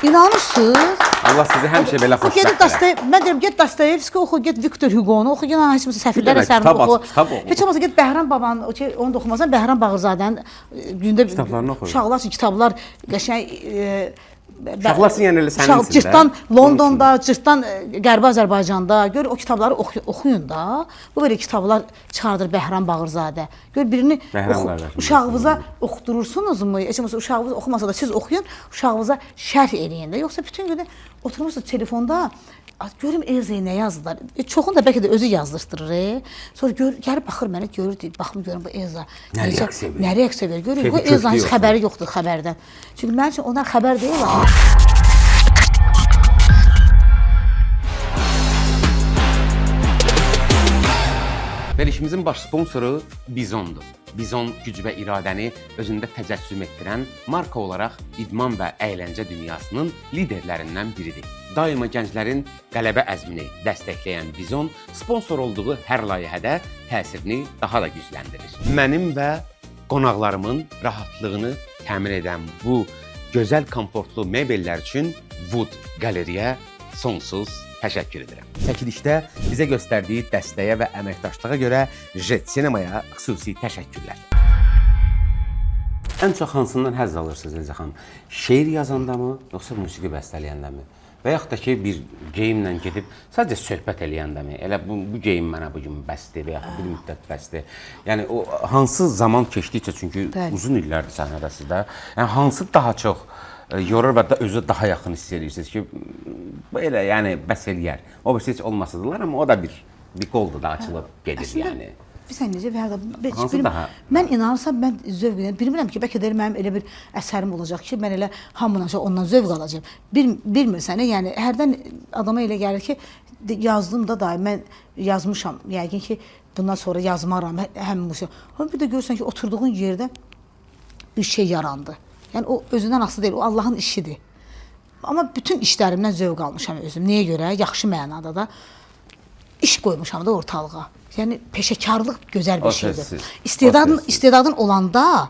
İnanırsınız? Allah sizi həmişə belə xoşbəxt edər. Mən deyirəm, get Dostoyevski oxu, get Viktor Hugo'nu oxu, get heç olmasa Səfirlər əsərini oxu. Heç olmasa get Bəhram babanın, onu da oxumasan, Bəhram Bağırzadənin gündə uşaqlar üçün kitablar qəşəng... Uşaqlarsın yəni elə sənin içində. Cırtdan Londonda, Cırtdan Qərbi Azərbaycanda. Gör, o kitabları oxuyun da. Bu belə kitablar çıxardır Bəhram Bağırzadə. Gör, birini uşağınıza oxudurursunuzmu? Heç olmasa uşağınız oxumasa da siz oxuyun, uşağınıza şərh eləyin də. Yoxsa bütün günü oturmuşsunuz telefonda, görüm Elzaya nə yazdılar. Çoxunu da bəlkə də özü yazdırır. Sonra gəlib baxır mənə, görür, baxım görüm bu Elza nə reaksiya verir. Görür, bu Elzanın heç xəbəri yoxdur xəbərdən. Çünki mənim üçün onlar xəbər deyil. Verilişimizin baş sponsoru Bizondur. Bizon güc və iradəni özündə təcəssüm etdirən marka olaraq idman və əyləncə dünyasının liderlərindən biridir. Daima gənclərin qələbə əzmini dəstəkləyən Bizon sponsor olduğu hər layihədə təsirini daha da gücləndirir. Mənim və qonaqlarımın rahatlığını təmin edən bu gözəl, komfortlu mebellər üçün Wood Galeriya sonsuz təşəkkür edirəm. Çəkilişdə bizə göstərdiyi dəstəyə və əməkdaşlığa görə Jet Sinemaya xüsusi təşəkkürlər. Ən çox hansından həzz alırsınız Elza xanım? Şeir yazanda mı, yoxsa musiqi bəstələyəndə mi? Və yaxud da ki, bir geyimlə gedib sadəcə söhbət eləyəndə mi? Elə bu geyim mənə bu gün bəsdir və yaxud bir müddət bəsdir. Yəni o hansı zaman keçdikcə, çünki uzun illərdir səhnədə sizdə. Yəni hansı daha çox yorur və özü daha yaxın hiss edirsiniz ki, belə yəni bəs eləyər. O birisi heç olmasıdırlar, amma o da bir qoldur da açılıb gedir yəni. Bilirsən necə, mən inanırsam, mən zövq edirəm. Bilmirəm ki, bəlkə də mənim elə bir əsərim olacaq ki, mən elə hamıdan ondan zövq alacağım. Bilmirsən, yəni hərdən adama elə gəlir ki, yazdım da daim, mən yazmışam. Yəqin ki, bundan sonra yazmaram, həm musiqi. Amma bir də görürsən ki, oturduğun yerdə bir şey yarandı. Yəni o özündən asılı deyil, o Allahın işidir. Amma bütün işlərimdən zövq almışam özüm. Nəyə görə? Yaxşı mənada da iş qoymuşam da ortalığa. Yəni peşəkarlıq gözəl bir şeydir. İstedadın olanda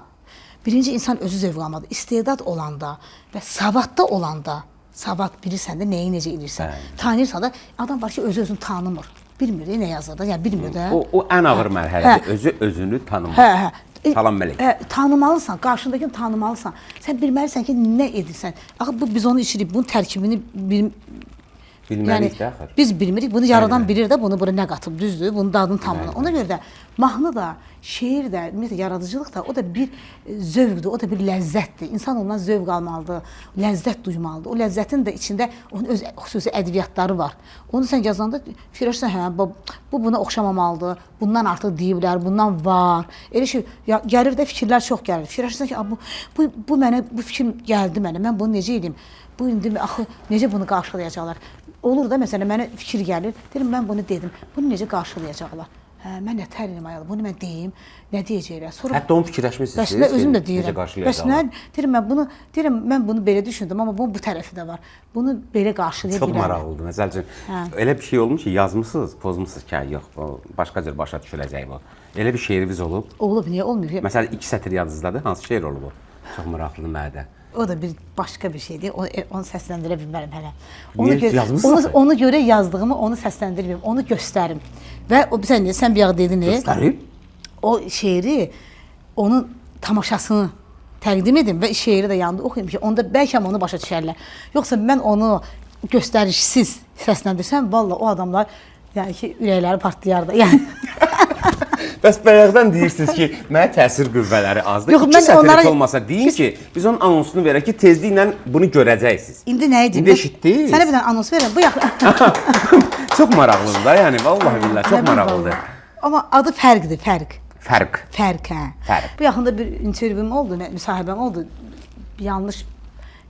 birinci insan özü zövq almalıdır. İstedad olanda və savadda olanda, savad bilirsən də nəyi necə edirsən. Tanıyırsan da adam var ki, özünü tanımır. Bilmir nə yazır da, yəni bilmir də. O ən ağır mərhələdir. Özü özünü tanımır. Salam mələk. Tanımalısan, qarşındakını tanımalısan. Sən bilməlisən ki, nə edirsən. Axı biz onu içirik, bunun tərkibini Bilməliyik də axır. Biz bilmirik, bunu yaradan bilir də bunu bura nə qatıb, düzdür, bunun dadını tamını. Ona görə də mahnı da, şeir də, ümumiyyətlə yaradıcılıq da o da bir zövqdür, o da bir ləzzətdir. İnsan ondan zövq almalıdır, ləzzət duymalıdır. O ləzzətin də içində onun öz xüsusi ədəbiyyatları var. Onu sən yazanda fikirləşirsən, hə, bu buna oxşamamalıdır, bundan artıq deyiblər, bundan var. Elə şey gəlir də fikirlər çox gəlir. Fikirləşirsən ki, bu fikir gəldi mənə, mən bunu necə edeyim? Bu indi axı necə bunu qarşılayacaqlar? Olur da məsələn mənə fikir gəlir, deyirəm mən bunu dedim. Bunu necə qarşılayacaqlar? Hə, mən nə təlim ayalım, bunu mən deyim, nə deyəcəklər? Sonra hətta onu fikirləşmisiniz. Bəs nə özüm də deyirəm. Bəs nə deyirəm mən bunu belə düşündüm, amma bunun bu tərəfi də var. Bunu belə qarşılaya bilərəm. Çox maraqlıdır. Məsəl üçün elə bir şey olmuş ki, yazmısınız, pozmusunuz ki, yox, başqa cür başa düşüləcək bu. Elə bir şeiriniz olub. Olub, niyə olmuyor? Məsələn 2 sətr yadınızdadır, hansı şeir olub o? Çox maraqlıdır mənə də. O da bir başqa bir şeydir. Onu səsləndirə bilmərəm hələ. Onu görə yazdığımı onu səsləndirməyim, onu göstərim. Və o sən bir yağ dedin. Göstərib? O şeiri, onun tamaşasını təqdim edim və şeiri də yanında oxuyum ki, onda bəlkə onu başa düşərlər. Yoxsa mən onu göstərişsiz səsləndirsəm, valla o adamlar yəni ki, ürəkləri partlayar da. Yəni Bəs bayaqdan deyirsiniz ki, mənə təsir qüvvələri azdır. Yox, 2 sətr olmasa deyin ki, biz onun anonsunu verək ki, tezliklə bunu görəcəksiniz. İndi nə edim? İndi eşitdiniz? Sənə bir dənə anons verirəm. Bu yaxın. Çox maraqlıdır da, yəni vallahi billahi çox maraqlıdır. Amma adı fərqdir, fərq. Fərq. Fərq, hə. Fərq. Bu yaxında bir intervyum oldu, müsahibəm oldu. Yanlış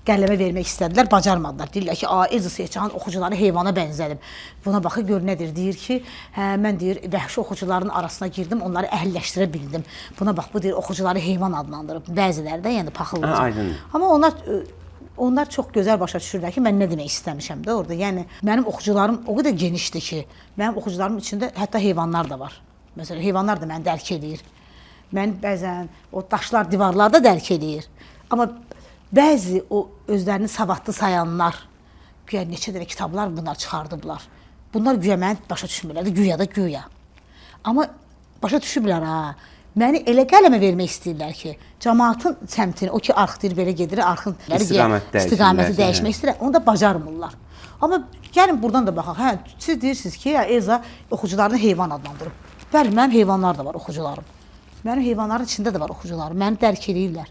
qələmə vermək istədilər, bacarmadılar. Deyirlər ki, Elza Seyidcan oxucuları heyvana bənzədim. Buna baxı gör nədir? Deyir ki, hə, mən deyir, vəhşi oxucuların arasına girdim, onları əhəlləşdirə bildim. Buna bax, bu deyir, oxucuları heyvan adlandırıb. Bəziləri də yəni paxıllıdır. Amma onlar çox gözəl başa düşürlər ki, mən nə demək istəmişəm də orada. Yəni mənim oxucularım o qədər genişdir ki, mənim oxucularımın içində hətta heyvanlar da var. Məsələn, heyvanlar da məni dərk edir. Mən bəzən o daşlar, divarlarda dərk edir. Amma bəzi o özlərini savadlı sayanlar, güya neçə dənə kitablar bunlar çıxardıblar. Bunlar güya məni başa düşmürlər, güya da güya. Amma başa düşüblər ha. Məni elə qələmə vermək istəyirlər ki, cəmaatın səmtini, o ki, arx deyir, belə gedir, arxın istiqaməti dəyişmək istəyirlər, onu da bacarmırlar. Amma gəlin buradan da baxaq, hə, siz deyirsiniz ki, Elza oxucularını heyvan adlandırıb. Bəli, mənim heyvanlar da var, oxucularım. Mənim heyvanların içində də var oxucularım, məni dərk edirlər.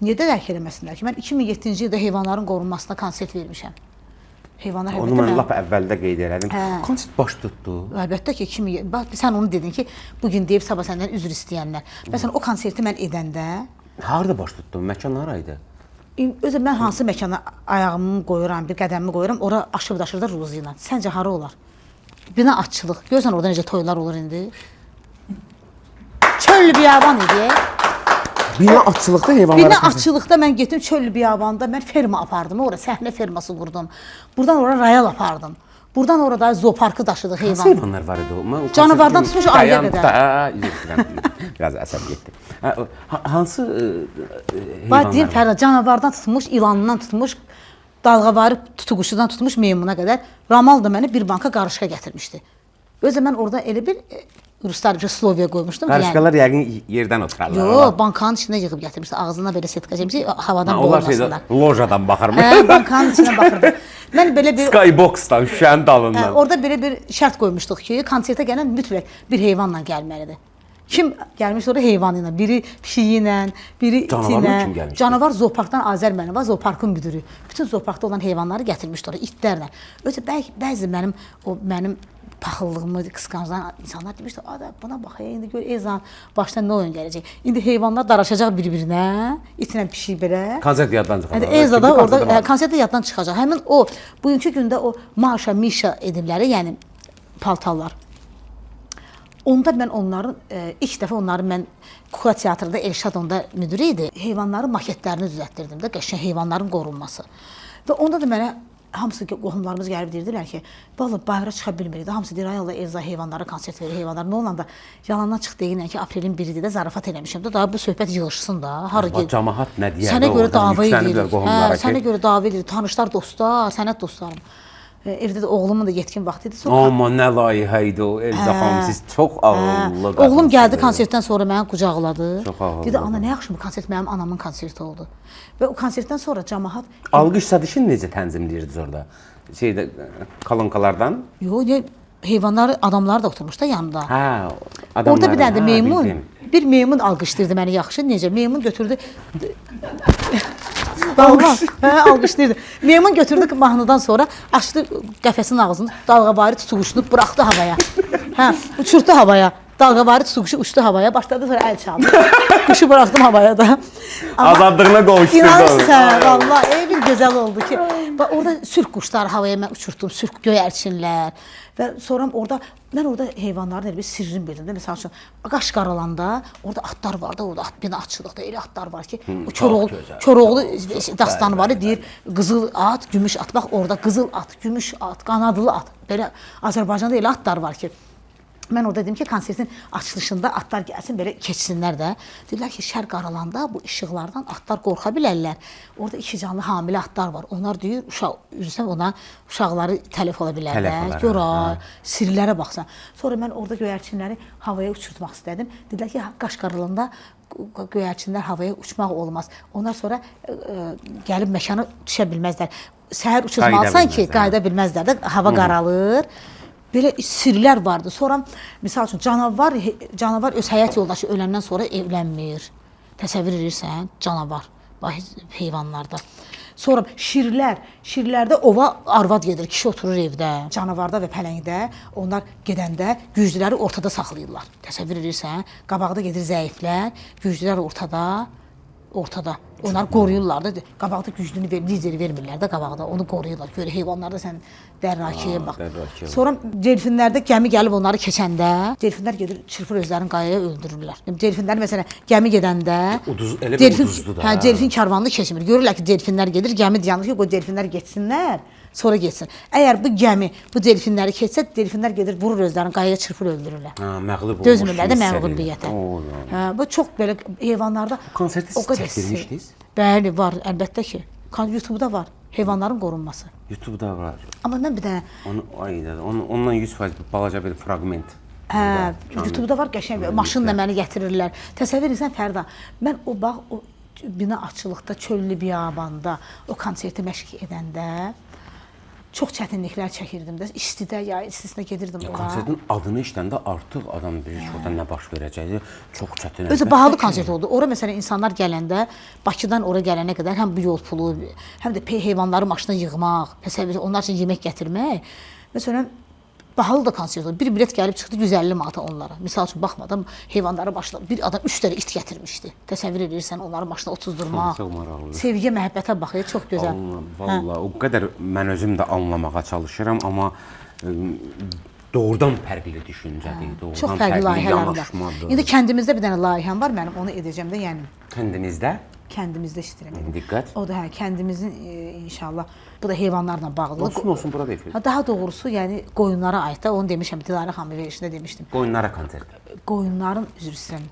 Niyə də dərk eləməsinlər ki, mən 2007-ci ildə heyvanların qorunmasına konsert vermişəm. Onu mən lap əvvəldə qeyd elədim. Konsert baş tutdu. Əlbəttə ki, sən onu dedin ki, bugün deyib sabah səndən üzr istəyənlər. Məsələn, o konserti mən edəndə... Harada baş tutdu? Məkan haraydı? Özü mən hansı məkana ayağımı qoyuram, bir qədəmimi qoyuram, ora aşıb daşır da Ruzi ilə. Səncə hara olar? Bina açılıq. Görürsən orada necə toylar olur indi? Çöllü biyaban idi. Bina açılıqda heyvanlara... Bina açılıqda mən getdim çöllü biyabanda, mən ferma apardım, orada səhnə ferması qurdum. Buradan ora rayal apardım. Buradan orada zooparkı daşıdıq heyvan. Hansı heyvanlar var idi? Canavardan tutmuş ayıya qədər. Biraz əsəb getdi. Hansı heyvanlar var? Deyim Fərda, canavardan tutmuş, ilanından tutmuş, dalğavarı tutuquşudan tutmuş meymuna qədər. Ramal da məni bir banka qarışqa gətirmişdi. Özə mən orada elə bir... Ruslar bir Slovya qoymuşdum. Qarışqalar yəqin yerdən oturarlar. Yox, bankanın içində yığıb gətirmişdi. Ağzına belə setka çəkmişdi, havadan boğulmasınlar. Lojadan baxırmı? Hə, bankanın içinə baxırdı. Mən belə bir... Skybox-dan, şüşənin dalından. Orada belə bir şərt qoymuşduq ki, konsertə gələn mütləq bir heyvanla gəlməlidir. Kim gəlmiş orada heyvanı ilə, biri pişiyi ilə, biri iti ilə. Canavar zooparkdan Azər müəllim var, zooparkın müdürü. Bütün zooparkda olan heyvanları gətirmişdi oraya, itlərlə. Özü bəzi mənim paxıllığımı qısqancdan insanlar demişdi, buna bax, indi gör Elzanın başına nə oyun gələcək. İndi heyvanlar daraşacaq bir-birinə, itinə pişik belə. Konsert yaddan çıxacaq. Elza da orada konsertdə yaddan çıxacaq. Həmin o, bugünkü gündə o Maşa, Mişa edimləri, yəni paltarlar. Onda mən onların, ilk dəfə onların mən Kukla teatrında Elşad onda müdürü idi. Heyvanların maketlərini düzəltdirdim də, qəşəng heyvanların qorunması. Və onda da mənə hamısı qohumlarımız gəlib deyirdilər ki, vallahi bayıra çıxa bilmirik. Hamısı deyir, ay Allah, Elza heyvanlara konsert verir, heyvanlar. Nə olanda yalandan çıx deyirlər ki, aprelin 1-idir də zarafat eləmişəm də, daha bu söhbət yığışsın da. Cəmaət nə deyər? Sənə görə dava edilir. Sənə görə dava edilir. Tanışlar, dostlar, sənət dostlarım. Evdə də oğlumun da yetkin vaxtı idi. Amma nə layihə idi o, Elza xanım, siz çox ağıllı qadınsınız. Oğlum gəldi konsertdən sonra məni qucaqladı. Çox ağıllı. Dedi, ana nə yaxşı bu konsert mənim anamın konserti oldu. Və o konsertdən sonra cəmaət... Alqış sadişini necə tənzimləyirdiniz orada? şeydə kolonkalardan. Yox, heyvanlar, adamlar da oturmuş da yanında. Hə, adamlar. Orada bir dənə də meymun, bildim. bir meymun alqışlayırdı məni yaxşı. Necə? Meymun götürdü. Vallahi, hə, alqışlayırdı. Meymun götürdü mahnıdan sonra açdı qəfəsin ağzını, dalğavari tutuquşunu buraxdı havaya. Hə, uçurtdu havaya. Dalğavari tutuquşu uçdu havaya, başladı sonra əl çaldı. Quşu buraxdım havaya da. Azadlığına qovuşdurdu. İnanırsan, vallahi bir gözəl oldu ki, bax orada sürk quşları havaya mən uçurtdum, sürk göyərçinlər və sonra mən orada heyvanların elə bir sirrini bildim də. Məsəl üçün qaş qaralanda orada atlar vardı, orada at bina açılıqda elə atlar var ki, o Koroğlu dastanı var, deyir qızıl at, gümüş at. Bax orada qızıl at, gümüş at, qanadlı at. Belə Azərbaycanda elə atlar var ki, mən orada dedim ki, konsertin açılışında atlar gəlsin, belə keçsinlər də. Dedilər ki, şər qaralanda bu işıqlardan atlar qorxa bilərlər. Orada 2 canlı hamilə atlar var. Onlar deyir, üzrsən ona uşaqları tələf ola bilərlər. Gör, sirlərə baxsan. Sonra mən orada göyərçinləri havaya uçurtmaq istədim. Dedilər ki, qaş qaralanda göyərçinlər havaya uçmaq olmaz. Ondan sonra gəlib məkana düşə bilməzlər. Səhər uçurtmalısan ki, qayıda bilməzlər də, hava qaralır. Belə sirlər vardı. Sonra misal üçün canavar öz həyat yoldaşı öləndən sonra evlənmir. Təsəvvür edirsən? Canavar. Bax heyvanlarda. Sonra şirlərdə ova arvad gedir, kişi oturur evdə. Canavarda və pələngdə onlar gedəndə güclüləri ortada saxlayırlar. Təsəvvür edirsən? Qabaqda gedir zəiflər, güclülər ortada. Onlar qoruyurlar da. Qabaqda güclünü lideri vermirlər də qabaqda. Onu qoruyurlar. Görə heyvanlarda sən dərrakiyə bax. Sonra delfinlərdə gəmi gəlib onları keçəndə, delfinlər gedir çırpır özlərini qayaya öldürürlər. Delfinlər məsələn gəmi gedəndə elə bir uduzdu da. Hə, delfin karvanlı keçmir. Görürlər ki, delfinlər gedir, gəmi dayanır ki, o delfinlər getsinlər, sonra getsin. Əgər bu gəmi bu delfinləri keçsə, delfinlər gedir, vurur özlərini qayaya çırpır öldürürlər. Hə, məğlub olmuş. Dözmürlər də məğlubiyyətə. Hə, bu çox belə heyvanlarda konserti siz çəkdirmişdiniz? Bəli, var, əlbəttə ki. YouTube-da var. Heyvanların qorunması. YouTube-da var. Amma mən bir dənə ondan 100% balaca bir fraqment. Hə, YouTube-da var qəşəng. Maşınla məni gətirirlər. Təsəvvür edirsən Fərda, mən o bina açılıqda, çöllü biyabanda o konserti məşq edəndə çox çətinliklər çəkirdim də. İstidə, yay istisində gedirdim ora. Konsertin adını eşidəndə artıq adam bilir ki, orada nə baş verəcəyi çox çətin. Özü bahalı konsert oldu. Ora məsələn insanlar gələndə, Bakıdan ora gələnə qədər həm bu yol pulu, həm də heyvanları maşına yığmaq, təsəvvür onlar üçün yemək gətirmək. Məsələn, bahalı da konsert oldu. Bir bilet gəlib çıxdı 150 manata onlara. Misal üçün baxmadım, heyvanları başladı. Bir adam 3 dənə it gətirmişdi. Təsəvvür edirsən, onları maşına otuzdurmaq. Sevgiyə, məhəbbətə baxır, çox gözəl. Vallahi o qədər mən özüm də anlamağa çalışıram, amma doğrudan fərqli düşüncədir. Çox fərqli layihələr var. İndi kəndimizdə bir dənə layihəm var mənim, onu edəcəm də, yəni. Kəndinizdə? Kəndimizdə işləyirəm. Diqqət. O da hə, kəndimizin inşallah, bu da heyvanlarla bağlı. Olsun, burada efir. Daha doğrusu, yəni qoyunlara aid də, onu demişəm, Dilarə xanım verişində demişdim. Qoyunlara konsert. Qoyunların, üzr istəyirəm,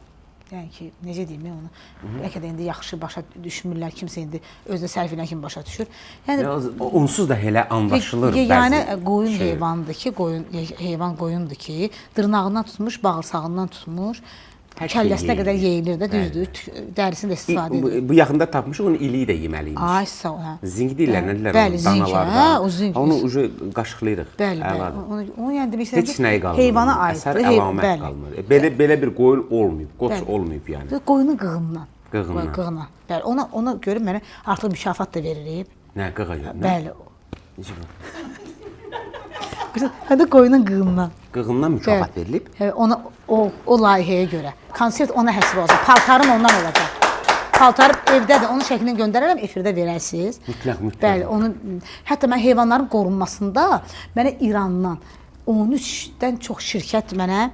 yəni ki, necə deyim onu, bəlkə də indi yaxşı başa düşmürlər, kimsə indi özünə sərf edən kimi başa düşür. Yəni, onsuz da elə anlaşılır bəzi. Yəni qoyun heyvandır ki, heyvan qoyundur ki, dırnağından tutmuş, bağırsağından tutmuş, kəlləsinə qədər yeyilir də, düzdür, dərisini də istifadə edir. Bu yaxında tapmışıq, onun iliyi də yeməliymiş. Ay, sağ ol, hə. Zingi deyirlər, nə deyirlər? Bəli, zingi, hə, o zingi. Onu ucu qaşıqlayırıq. Bəli, bəli. Onu yəni demək istəyirəm ki, heç nəyi qalmır. Heyvana aiddir. Əsər əlamət qalmır. Belə bir qoyun olmayıb, qoç olmayıb yəni. Qoyunun qığından. Qığından. Bəli, ona görə mənə artıq mükafat da verilib. Nə, qığa? Bəli. Necə bu? Hə də qoyunun qığından. Qığından mükafat verilib? Ona o layihəyə görə. Konsert ona həsr olacaq. Paltarım ondan olacaq. Paltarım evdədir. Onun şəklini göndərərəm, efirdə verərsiniz. Mütləq. Bəli, hətta mən heyvanların qorunmasında mənə İrandan 13-dən çox şirkət mənə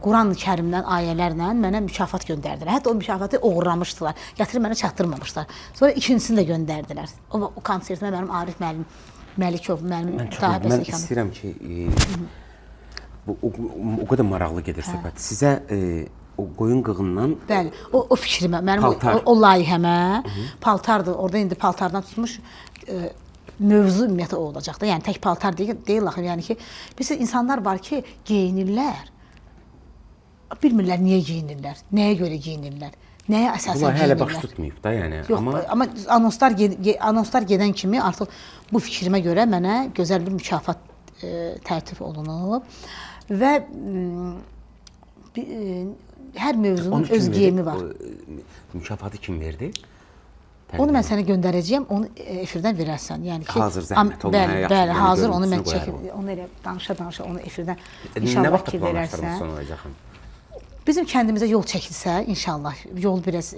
Quran-ı Kərimdən ayələrlə mənə mükafat göndərdilər. Hətta o mükafatı oğurlamışdılar. Gətirib mənə çatdırmamışlar. Sonra ikincisini də göndərdilər. O konsertimə mənim Arif Məlikov, mənim Mən istəyirəm ki, o qədər maraqlı gedir söhbət. Sizə o qoyun qığından... Bəli, o fikrimə, mənim o layihəmə, paltardır, orada indi paltardan tutmuş mövzu ümumiyyətlə o olacaq da. Yəni tək paltar deyil axı, yəni ki, biz insanlar var ki, geyinirlər. bilmirlər niyə geyinirlər, nəyə görə geyinirlər, nəyə əsasən Bunlar hələ baş geyinirlər. tutmayıb da, yəni. Yox, amma anonslar gedən kimi artıq bu fikrimə görə mənə gözəl bir mükafat tərtib olunub və hər mövzunun öz geyimi var. Mükafatı kim verdi? Onu mən sənə göndərəcəyəm, onu efirdən verərsən. Yəni ki, hazır zəhmət olmaya yaxşı. Bəli, hazır onu mən çəkib, onu elə danışa-danışa onu efirdən inşallah ki verərsən. Bizim kəndimizə yol çəkilsə, inşallah yol biraz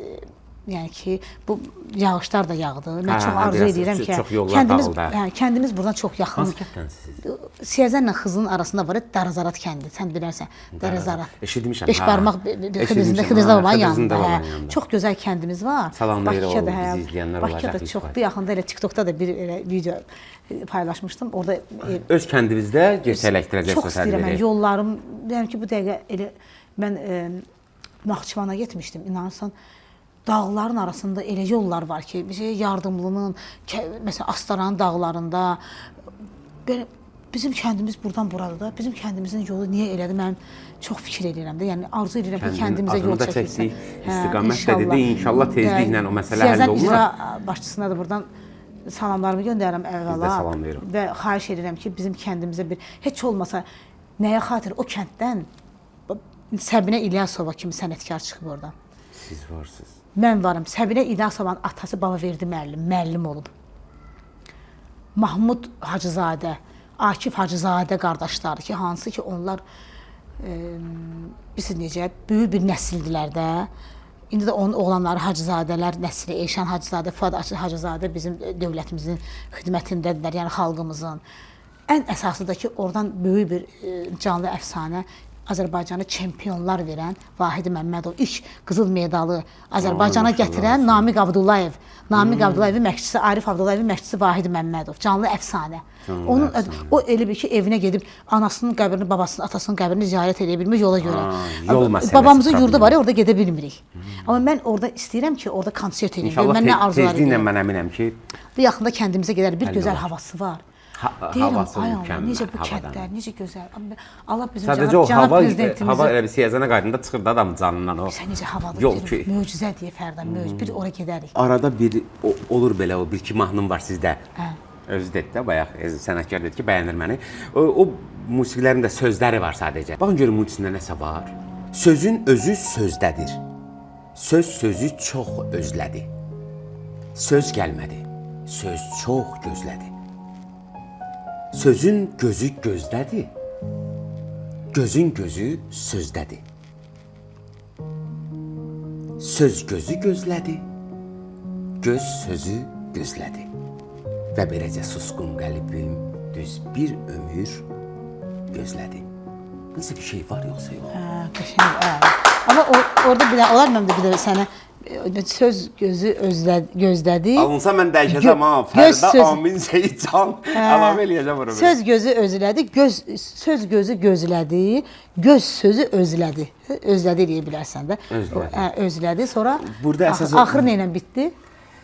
yəni ki, bu yağışlar da yağdı. Mən çox arzu edirəm ki, kəndimiz buradan çox yaxın. Hansı kənddənsiniz? Siyəzənlə Xızının arasında var, Darazarat kəndi. Sən bilərsən, Darazarat. Eşitmişəm. 5 barmaq Xızında babanın yanında. Çox gözəl kəndimiz var. Salamlayırıq bizi izləyənlər olacaq. Bakıda çox, bu yaxında elə TikTokda da bir video paylaşmışdım. Orada öz kəndimizdə gerçəkləşdirəcək çox istəyirəm. Yollarım, deyirəm ki, bu dəqiqə elə mən Naxçıvana getmişdim, inanırsan. Dağların arasında elə yollar var ki, Yardımlının, məsələn, Astaranın dağlarında, belə bizim kəndimiz buradan buradır da, bizim kəndimizin yolu niyə elədi, mən çox fikir edirəm də, yəni arzu edirəm ki, kəndimizə yol çəkilsin. İstiqamət də dedi, inşallah tezliklə o məsələ həll olunur. Siyəzən icra başçısına da buradan salamlarımı göndərirəm əvvəla və xahiş edirəm ki, bizim kəndimizə heç olmasa nəyə xatir o kənddən Səbinə İlyasova kimi sənətkar çıxıb oradan. Siz varsınız. Mən varım. Səbinə İlyasovanın atası Babaverdi müəllim olub. Mahmud Hacızadə, Akif Hacızadə qardaşları ki, hansı ki onlar bilirsiniz necə, böyük bir nəsildilər də. İndi də onun oğlanları Hacızadələr nəsli, Eyşan Hacızadə, Fuad Hacızadə bizim dövlətimizin xidmətindədirlər, yəni xalqımızın. Ən əsası da ki, oradan böyük bir canlı əfsanə Azərbaycanı çempionlar verən Vahidi Məmmədov, ilk qızıl medalı Azərbaycana gətirən Namiq Abdullayev. Namiq Abdullayevin məşqçisi, Arif Abdullayevin məşqçisi Vahidi Məmmədov. Canlı əfsanə. O elə bir ki, evinə gedib anasının qəbrini, babasının, atasının qəbrini ziyarət edə bilmir yola görə. Babamızın yurdu var ya, orada gedə bilmirik. Amma mən orada istəyirəm ki, orada konsert edeyim. İnşallah tezliklə mən əminəm ki, bu yaxında kəndimizə gedər, bir gözəl havası var. Havası mükəmməl. Necə bu kəndlər, necə gözəl. Allah bizim sadəcə o cənab prezidentimizin hava elə bir siyəzənə qaydında çıxır da adamın canından o. Sən necə havadır, möcüzə deyə Fərdan, bir ora gedərik. Arada bir olur belə o bir-iki mahnım var sizdə. Özü dedi də, bayaq sənətkar dedi ki, bəyənir məni. O musiqilərin də sözləri var sadəcə. Baxın görün musiqisində nəsə var. Sözün özü sözdədir. Söz sözü çox özlədi. Söz gəlmədi. Söz çox gözlədi. Sözün gözü gözdədir, gözün gözü sözdədir. Söz gözü gözlədi, göz sözü gözlədi. Və beləcə susqun qəlbim düz bir ömür gözlədi. Nasıl bir şey var yoxsa yox? Amma orada olar mənim də bir də sənə söz gözü gözlədi. Alınsa mən dəyişəcəm ha. Fərdə Amin Seyidcan əlavə eləyəcəm onu. Söz gözü özlədi, söz gözü gözlədi, göz sözü özlədi. Özlədi deyə bilərsən də. Özlədi. Sonra axırı ilə bitdi.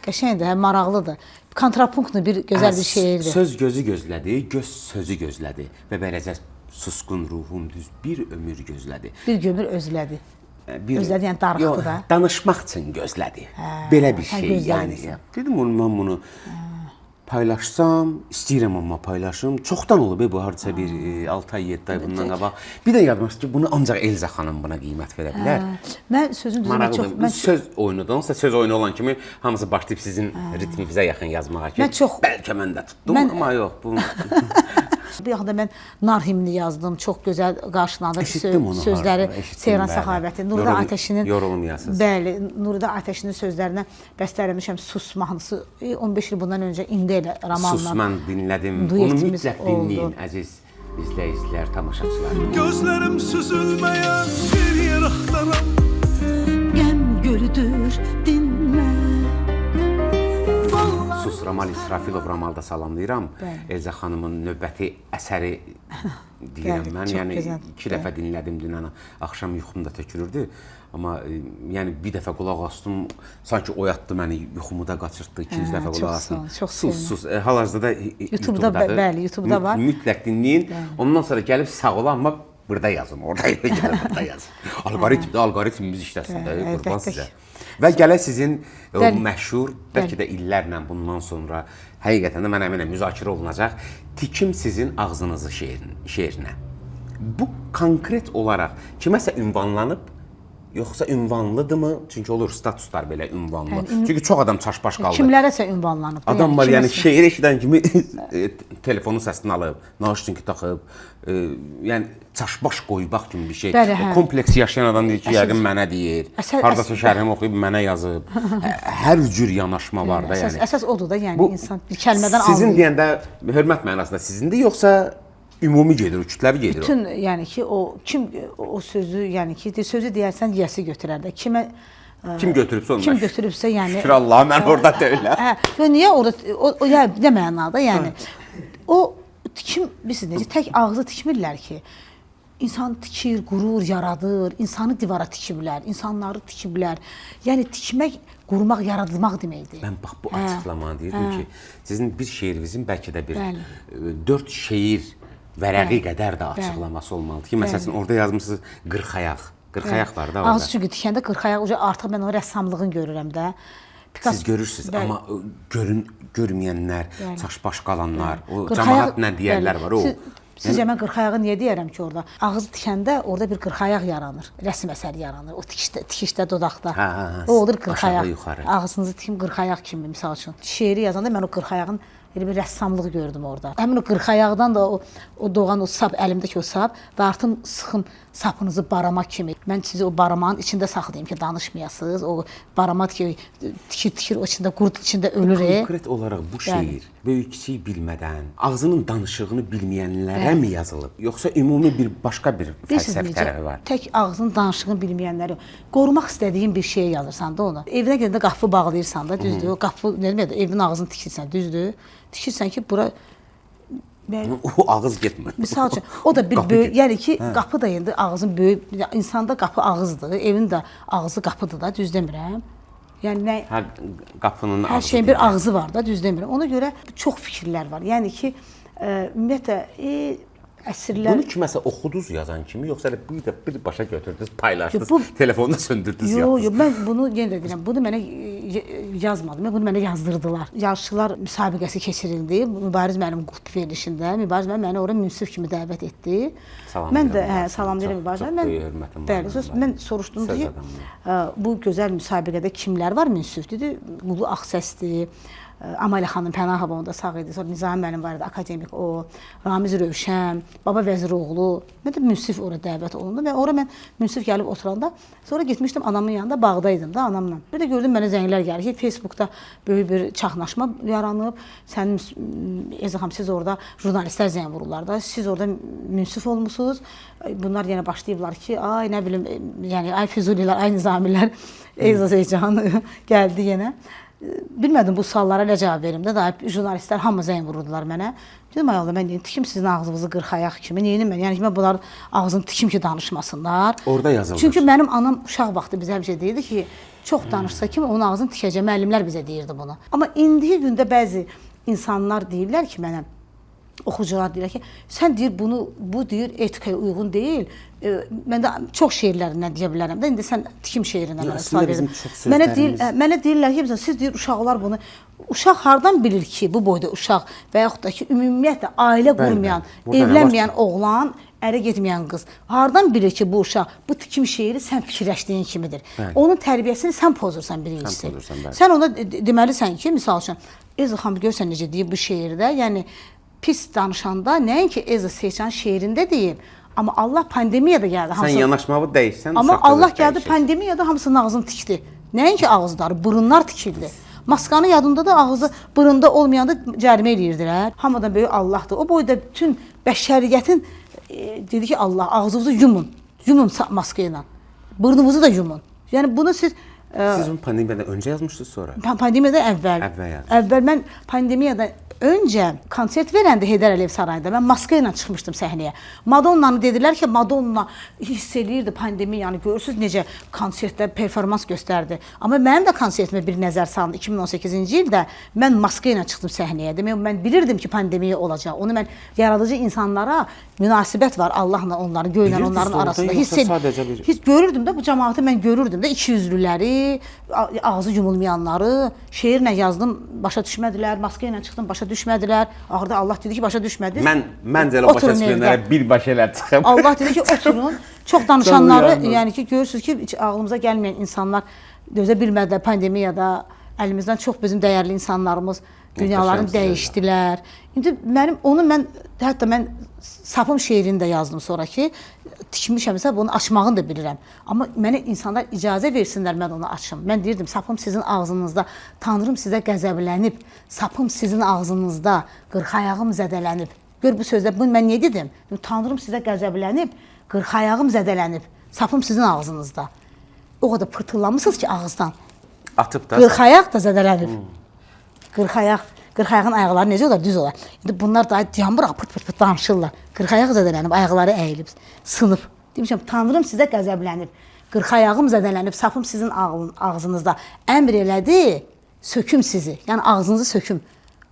Qəşəngdir, maraqlıdır. Kontrapunktlu bir gözəl bir şeirdir. Söz gözü gözlədi, göz sözü gözlədi və beləcə susqun ruhum düz bir ömür gözlədi. Bir gömür özlədi. Özlədi, yəni darıxdı da. Danışmaq üçün gözlədi. Belə bir şey, yəni. Dedim mən bunu paylaşsam, istəyirəm amma paylaşım. Çoxdan olub bu hardasa bir 6 ay, 7 ay bundan qabaq. Bir də yadıma ki, bunu ancaq Elza xanım buna qiymət verə bilər. Mən sözün düzünə çox... Söz oyunudur. Onsa söz oyunu olan kimi hamısı başlayıb sizin ritminizə yaxın yazmağa ki, bəlkə mən də tutdum, amma yox. Bu yaxında mən nar himni yazdım, çox gözəl qarşılandı sözləri Seyran Səxavəti, Nuridə Atəşinin, bəli, Nuridə Atəşinin sözlərinə bəstələmişəm Sus mahnısı 15 il bundan öncə indi elə romanla. Sus mən dinlədim, onu mütləq dinləyin əziz izləyicilər, tamaşaçılar. Gözlərim süzülməyən bir yer axtaram, qəm gölüdür dinmə. Sus Ramal İsrafilov Ramalda salamlayıram. Elza xanımın növbəti əsəri deyirəm mən. Yəni 2 dəfə dinlədim dünən, axşam yuxumda tökülürdü. Amma yəni bir dəfə qulaq asdım, sanki oyatdı məni, yuxumu da qaçırtdı. 2-ci dəfə qulaq asdım. Sus. Hal-hazırda da YouTube'da, bəli, YouTube'da var. Mütləq dinləyin. Ondan sonra gəlib sağ ol, amma burada yazın, orada yazın, burada yazın. Algoritmimiz işləsin də, qurban əlbəttə sizə. ki. Və gələ sizin o Bəli. məşhur, bəlkə də illərlə bundan sonra həqiqətən də mən əminəm müzakirə olunacaq. Tikim sizin ağzınızı şeirinə. Bu konkret olaraq kiməsə ünvanlanıb, yoxsa ünvanlıdırmı? Çünki olur statuslar belə ünvanlı. Çünki çox adam çaşbaş qalır. Kimlərəsə ünvanlanıb. Adam var, yəni şeir eşidən kimi telefonun səsini alıb, naşınki taxıb, yəni çaşbaş qoyubaq kimi bir şey. Bəli, hə. Kompleks yaşayan adam deyir ki, yəqin mənə deyir. Hardasa şərhimi oxuyub mənə yazıb. Hər cür yanaşma var da yəni. Əsas odur da, yəni insan bir kəlmədən alır. Sizin deyəndə hörmət mənasında sizindir, yoxsa ümumi gedir, kütləvi gedir o? Bütün, yəni ki, o kim o sözü, yəni ki, sözü deyərsən yəsi götürər də. Kim götürübsə onlar. Kim götürübsə, yəni Şükür Allaha mən orada deyiləm. Hə, niyə orada o yəni nə mənada, yəni o tikim bilirsiniz necə tək ağzı tikmirlər ki, insan tikir, qurur, yaradır, insanı divara tikiblər, insanları tikiblər. Yəni tikmək, qurmaq, yaradılmaq deməkdir. Mən bax bu açıqlamanı deyirdim ki, sizin bir şeirinizin bəlkə də bir Bəli. 4 şeir vərəqi qədər də açıqlaması olmalıdır ki, məsələn orada yazmısınız 40 ayaq. 40 ayaq var da orada. Ağzı çünki tikəndə 40 ayaq artıq mən o rəssamlığını görürəm də. Siz görürsünüz, amma görməyənlər, çaşbaş qalanlar, o 40 cəmaət nə deyərlər var o. Sizcə mən 40 ayağı niyə deyərəm ki orada? Ağzı tikəndə orada bir 40 ayaq yaranır. Rəsm əsəri yaranır. O tikişdə, dodaqda. O olur 40 aşağı, ayaq. yuxarı. Ağzınızı tikim 40 ayaq kimi misal üçün. Şeiri yazanda mən o 40 ayağın elə bir rəssamlığı gördüm orada. Həmin o 40 ayaqdan da o doğan o sap, əlimdəki o sap və artım sıxım sapınızı baramaq kimi. Mən sizi o baramağın içində saxlayayım ki, danışmayasınız. O baramaq ki, tikir, o içində qurd içində ölür. Konkret olaraq bu şeir böyük-kiçik bilmədən, ağzının danışığını bilməyənlərə mi yazılıb? Yoxsa ümumi bir başqa bir fəlsəfi tərəfi var? Tək ağzının danışığını bilməyənləri, qorumaq istədiyin bir şeyə yazırsan da onu. Evinə gedəndə qapı bağlayırsan da, düzdür? O qapı, nə demək, evin ağzını tikirsən, düzdür? Tikirsən ki, bura o ağız getmir. Misal üçün, o da bir böyük, yəni ki, qapı da indi ağzın böyük, insanda qapı ağızdır, evin də ağzı qapıdır da, düz demirəm. Yəni nə? Hər qapının ağzı. Hər şeyin bir ağzı var da, düz demirəm. Ona görə çox fikirlər var. Yəni ki, ümumiyyətlə əsrlər. Bunu kiməsə oxudunuz yazan kimi, yoxsa elə bir başa götürdünüz, paylaşdınız, telefonda söndürdünüz, yox, yapdınız? mən bunu yenə də deyirəm, bunu mənə yazmadım, bunu mənə yazdırdılar. Yazıçılar müsabiqəsi keçirildi, Mübariz müəllim qutb verilişində, Mübariz müəllim məni ora münsif kimi dəvət etdi. Mən də salam deyirəm Mübariz müəllim. Bəli, mən soruşdum ki, bu gözəl müsabiqədə kimlər var münsif? Dedi, Qulu Ağsəsdir. Amalə xanım Pənahova onda sağ idi. Sonra Nizami müəllim var idi, akademik o, Ramiz Rövşən, Baba Vəziroğlu. Mən də münsif ora dəvət olundu və ora mən münsif gəlib oturanda, sonra getmişdim anamın yanında, bağdaydım da anamla. Bir də gördüm mənə zənglər gəlir ki, Facebookda böyük bir çaxnaşma yaranıb. Sənin Ezra xanım, siz orada jurnalistlər zəng vururlar da, siz orada münsif olmusunuz. Bunlar yenə başlayıblar ki, ay nə bilim, yəni ay Füzulilər, ay Nizamilər, Ezra Seycan gəldi yenə. Bilmədim bu suallara nə cavab verim də, jurnalistlər hamı zəng vururdular mənə. Dedim, ay Allah, mən deyim, tikim sizin ağzınızı 40 ayaq kimi, neyim mən? Yəni ki, mən bunların ağzını tikim ki, danışmasınlar. Orada yazılır. Çünki mənim anam uşaq vaxtı bizə həmişə deyirdi ki, çox danışsa kim, onun ağzını tikəcək, müəllimlər bizə deyirdi bunu. Amma indiki gündə bəzi insanlar deyirlər ki, mənə, oxucular deyirlər ki, sən deyir bunu, bu deyir etikaya uyğun deyil. Mən də çox şeirlərindən deyə bilərəm də, indi sən tikim şeirindən mənə sual verirəm. Mənə deyirlər ki, siz deyir uşaqlar bunu, uşaq hardan bilir ki, bu boyda uşaq və yaxud da ki, ümumiyyətlə ailə qurmayan, evlənməyən oğlan, ərə getməyən qız, hardan bilir ki, bu uşaq, bu tikim şeiri sən fikirləşdiyin kimidir. Onun tərbiyəsini sən pozursan birincisi. Sən ona deməlisən ki, misal üçün, Ezra xanım görsən necə deyib bu şeirdə, yəni pis danışanda nəinki Ezra Seycan şeirində deyib, amma Allah pandemiyada gəldi. Sən yanaşmağı dəyişsən, amma Allah gəldi pandemiyada hamısının ağzını tikdi. Nəinki ağızları, burunlar tikildi. Maskanın yadında da ağzı burunda olmayanda cərimə eləyirdilər. Hamıdan böyük Allahdır. O boyda bütün bəşəriyyətin dedi ki, Allah ağzınızı yumun maska ilə. Burnunuzu da yumun. Yəni bunu siz bunu pandemiyadan öncə yazmışdınız sonra? Pandemiyadan əvvəl. Əvvəl mən pandemiyada öncə konsert verəndə Heydər Əliyev sarayında mən maska ilə çıxmışdım səhnəyə. Madonnanı dedilər ki, Madonna hiss eləyirdi pandemiyanı. Görürsüz necə konsertdə performans göstərdi. Amma mənim də konsertimə bir nəzər salındı 2018-ci ildə mən maska ilə çıxdım səhnəyə. Demək mən bilirdim ki, pandemiya olacaq. Onu mən yaradıcı insanlara münasibət var Allahla onların, göylə onların arasında hiss görürdüm də bu cəmaatı mən görürdüm də 200-lüləri, ağzı yumulmayanları, şeirlə yazdım, başa düşmədilər, maska ilə çıxdım, başa düşmədilər. Axırda Allah dedi ki, başa düşmədiniz. Məncə elə başa düşməyənlərə birbaşa elə çıxım. Allah dedi ki, oturun. Çox danışanları, yəni ki, görürsünüz ki, heç ağlımıza gəlməyən insanlar dözə bilmədilər pandemiyada. Əlimizdən çox bizim dəyərli insanlarımız dünyalarını dəyişdilər. İndi mən hətta mən Sapım şeirini də yazdım sonra ki, tikmişəmsə bunu açmağını da bilirəm. Amma mənə insanlar icazə versinlər mən onu açım. Mən deyirdim, sapım sizin ağzınızda, Tanrım sizə qəzəblənib, sapım sizin ağzınızda, qırxayağım zədələnib. Gör bu sözdə, bunu mən niyə dedim? Tanrım sizə qəzəblənib, qırxayağım zədələnib, sapım sizin ağzınızda. O qədər pırtıllanmışsınız ki ağızdan. Atıb da. Qırxayaq da zədələnib. Qırxayağın ayaqları necə olar? Düz olar. İndi bunlar da dayanmır, pırt danışırlar. Qırxayaq zədələnib, ayaqları əyilib, sınıb. Demişəm, Tanrım sizə qəzəblənib, qırxayağım zədələnib, sapım sizin ağzınızda. Əmr elədi, söküm sizi. Yəni ağzınızı söküm.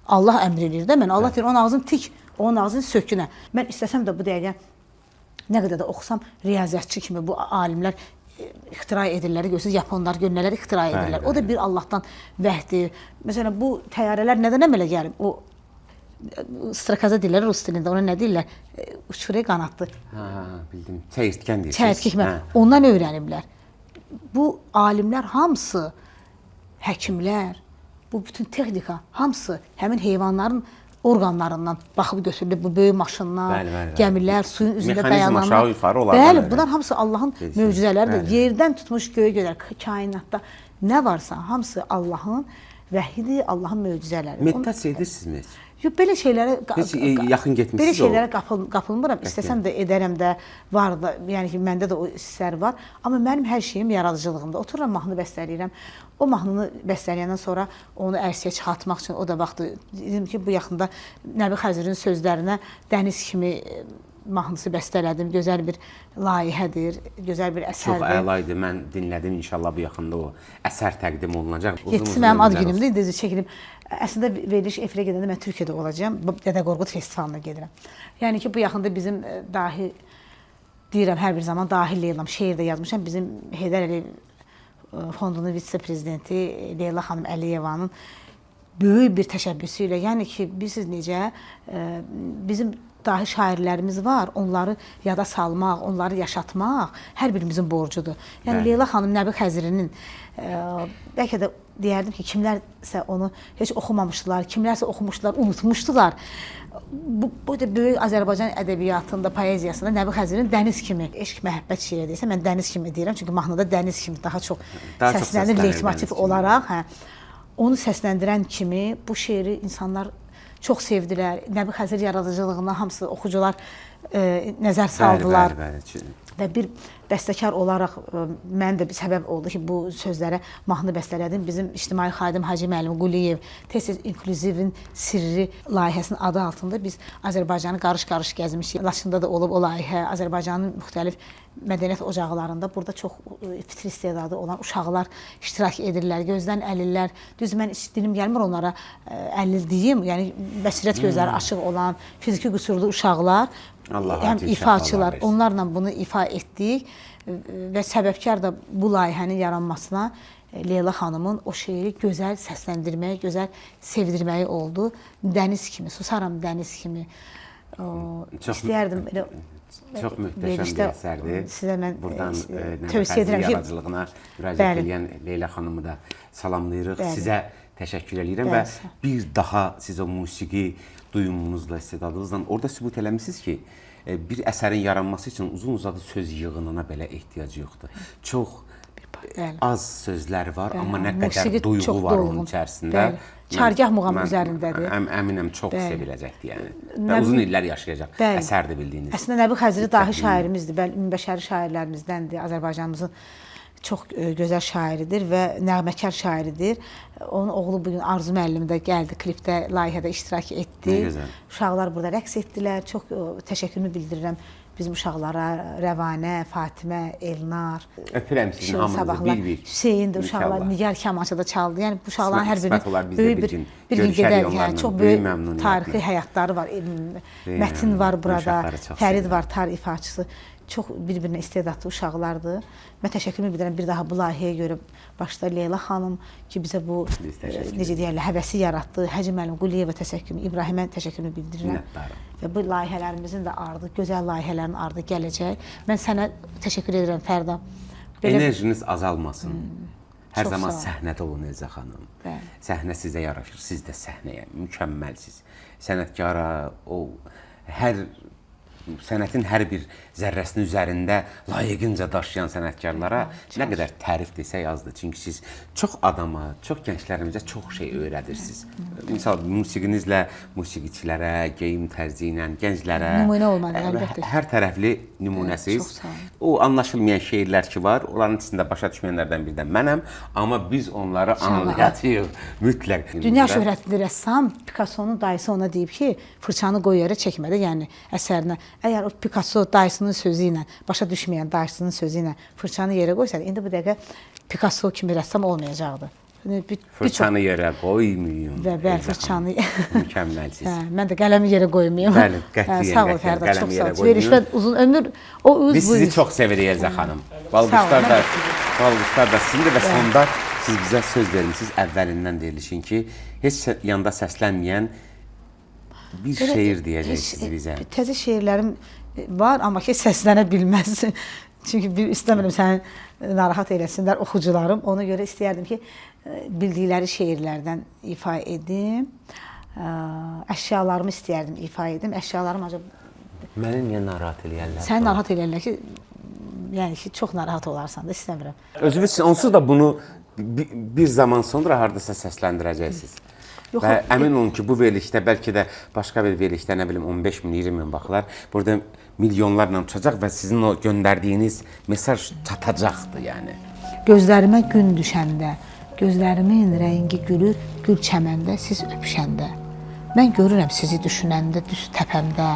Allah əmr eləyir də mən. Allah deyir, onun ağzını tik, onun ağzını sökünə. Mən istəsəm də bu dəqiqə nə qədər də oxusam, riyaziyyatçı kimi bu alimlər ixtira edirlər, görürsünüz, yaponlar gönülləri ixtira edirlər. O da bir Allahdan vəhdi. Məsələn, bu təyyarələr nədən əmələ gəlib? O strakaza deyirlər rus dilində, ona nə deyirlər? Uçuraya qanatlı. Bildim. Çəyirtkən deyirsiniz. Çəyirtkən. Ondan öyrəniblər. Bu alimlər hamısı, həkimlər, bu bütün texnika hamısı həmin heyvanların orqanlarından baxıb götürülüb, bu böyük maşınlar, gəmilər, suyun üzündə dayananlar. Bəli, bunlar hamısı Allahın möcüzələridir. Yerdən tutmuş göyə qədər, kainatda nə varsa, hamısı Allahın vəhidir, Allahın möcüzələri. Meditasiya edirsinizmi? Yox, belə şeylərə yaxın getmişsiniz. Belə şeylərə qapılmıram. İstəsəm də edərəm də, var da, yəni ki, məndə də o hisslər var. Amma mənim hər şeyim yaradıcılığımda. Otururam, mahnı bəstələyirəm. O mahnını bəstələyəndən sonra onu ərsəyə çıxartmaq üçün o da vaxtı dedim ki, bu yaxında Nəbi Xəzirin sözlərinə dəniz kimi mahnısı bəstələdim. Gözəl bir layihədir, gözəl bir əsərdir. Çox əla idi. Mən dinlədim. İnşallah bu yaxında o əsər təqdim olunacaq. 7-si mənim ad günümdür. İndi çəkilim. Əslində veriliş efirə gedəndə mən Türkiyədə olacağam. Dədə Qorqud festivalına gedirəm. Yəni ki, bu yaxında bizim dahi deyirəm hər bir zaman dahi Leylam şeir də yazmışam. Bizim Heydər Əliyev fondunun vitse-prezidenti Leyla xanım Əliyevanın böyük bir təşəbbüsü ilə, yəni ki, bilirsiniz necə bizim dahi şairlərimiz var, onları yada salmaq, onları yaşatmaq hər birimizin borcudur. Yəni Leyla xanım Nəbi Xəzirinin bəlkə də deyərdim ki, kimlərsə onu heç oxumamışdılar, kimlərsə oxumuşdular, unutmuşdular. Bu da böyük Azərbaycan ədəbiyyatında, poeziyasında Nəbi Xəzirin dəniz kimi, eşq, məhəbbət şeiri deyirsə, mən dəniz kimi deyirəm, çünki mahnıda dəniz kimi daha çox səslənir, leitmotiv olaraq. Onu səsləndirən kimi bu şeiri insanlar çox sevdilər. Nəbi Xəzir yaradıcılığına hamısı oxucular nəzər saldılar. Və bir bəstəkar olaraq mən də bir səbəb oldu ki, bu sözlərə mahnı bəstələdim. Bizim ictimai xadim Hacı müəllim Quliyev tez-tez İnklüzivin sirri layihəsinin adı altında biz Azərbaycanı qarış-qarış gəzmişik. Laçında da olub o layihə, Azərbaycanın müxtəlif mədəniyyət ocaqlarında burada çox fitri istedadı olan uşaqlar iştirak edirlər, gözdən əlillər. Düz mən dilim gəlmir onlara əlil deyim, yəni bəsirət gözləri açıq olan, fiziki qüsurlu uşaqlar, həm ifaçılar, onlarla bunu ifa etdik və səbəbkar da bu layihənin yaranmasına Leyla xanımın o şeiri gözəl səsləndirməyi, gözəl sevdirməyi oldu. Dəniz kimi, susaram dəniz kimi. İstəyərdim elə çox möhtəşəm bir əsərdir. Sizə mən buradan tövsiyə edirəm ki, yaradıcılığına müraciət edən Leyla xanımı da salamlayırıq. Sizə təşəkkür edirəm və bir daha siz o musiqi duyumunuzla, istedadınızla orada sübut eləmişsiniz ki, bir əsərin yaranması üçün uzun-uzadı söz yığınına belə ehtiyac yoxdur. Çox az sözlər var, amma nə qədər duyğu var onun içərisində. Çargah muğam üzərindədir. Əminəm, çox seviləcəkdir yəni. Və uzun illər yaşayacaq əsərdir bildiyiniz. Əslində Nəbi Xəziri dahi şairimizdir, minbəşəri şairlərimizdəndir, Azərbaycanımızın çox gözəl şairidir və nəğməkar şairidir. Onun oğlu bugün Arzu müəllim də gəldi, klipdə, layihədə iştirak etdi. Nə gözəl. Uşaqlar burada rəqs etdilər. Çox təşəkkürümü bildirirəm bizim uşaqlara, Rəvanə, Fatimə, Elnar. Öpürəm sizin hamınızı bir-bir. Hüseyin də uşaqlar, Nigar Kamançada çaldı. Yəni bu uşaqların hər Qismət olar biz də birinin bir gün bir gün görüşərik gedərik. onlarla. Çox Böyük böyük məmnuniyyətlə. tarixi həyatları var. Mətin var burada, uşaqları çox Fərid sevirəm. var, tarix ifaçısı. Çox bir-birinə istedadlı uşaqlardır. Mən təşəkkürümü bildirəm bir daha bu layihəyə görə başda Leyla xanım ki, bizə bu necə deyirlər, həvəsi yaratdı. Həcə müəllim Quliyeva təşəkkürümü, İbrahimə təşəkkürümü bildirirəm. Minnətdaram. Və bu layihələrimizin də ardı, gözəl layihələrin ardı gələcək. Mən sənə təşəkkür edirəm Fərda. Enerjiniz azalmasın. Hər Çox zaman sağ ol. səhnədə olun Elza xanım. Bəli. Səhnə sizə yaraşır, siz də səhnəyə mükəmməlsiniz. Sənətkara o sənətin hər bir zərrəsinin üzərində layiqincə daşıyan sənətkarlara nə qədər tərif desək azdır. Çünki siz çox adama, çox gənclərimizə çox şey öyrədirsiniz. Misal musiqinizlə musiqiçilərə, geyim tərzi ilə gənclərə Nümunə olmalı, əlbəttə. hər tərəfli nümunəsiz. Çox sağ olun. O anlaşılmayan şeirlər ki var, onların içində başa düşməyənlərdən birdən mənəm, amma biz onları anlayacağıq mütləq. Dünya şöhrətli rəssam Picasso-nun dayısı ona deyib ki, fırçanı qoy yerə çəkmədə, yəni əsərinə. Əgər o Picasso dayısının sözü ilə, başa düşməyən dayısının sözü ilə fırçanı yerə qoysaydı, indi bu dəqiqə Picasso kimi rəssam olmayacaqdı. Fırçanı yerə qoymayın. Bəli, fırçanı. Mükəmməlsiniz. Mən də qələmi yerə qoymayım. Bəli, qətiyyən, Sağ ol qətiyyən, Fərda, qələmi çox sağ yerə ol. qoymayın. Verişmə uzun ömür, o üz Biz bu sizi üz. çox sevirik Elza xanım. Sağ Balquşlar da, ol. balquşlar da sizindir və sonda siz bizə söz vermisiniz əvvəlindən deyilişin ki, heç yanda səslənməyən bir şeir deyəcəksiniz bizə. Təzə şeirlərim var, amma ki səslənə bilməz. Çünki istəmirəm səni narahat eləsinlər oxucularım. Ona görə istəyərdim ki, bildikləri şeirlərdən ifa edim. Əşyalarımı istəyərdim ifa edim. Əşyalarım acaba Məni niyə narahat eləyərlər? səni narahat eləyərlər ki, yəni ki, çox narahat olarsan da istəmirəm. Özünüz onsuz da bunu bir zaman sonra hardasa səsləndirəcəksiniz. Yox, Və əmin olun ki, bu verilişdə bəlkə də başqa bir verilişdə nə bilim 15 min, 20 min baxılar. Burada milyonlarla uçacaq və sizin o göndərdiyiniz mesaj çatacaqdır yəni. Gözlərimə gün düşəndə, gözlərimin rəngi gülür gül çəməndə, siz öpüşəndə. Mən görürəm sizi düşünəndə, düz təpəmdə,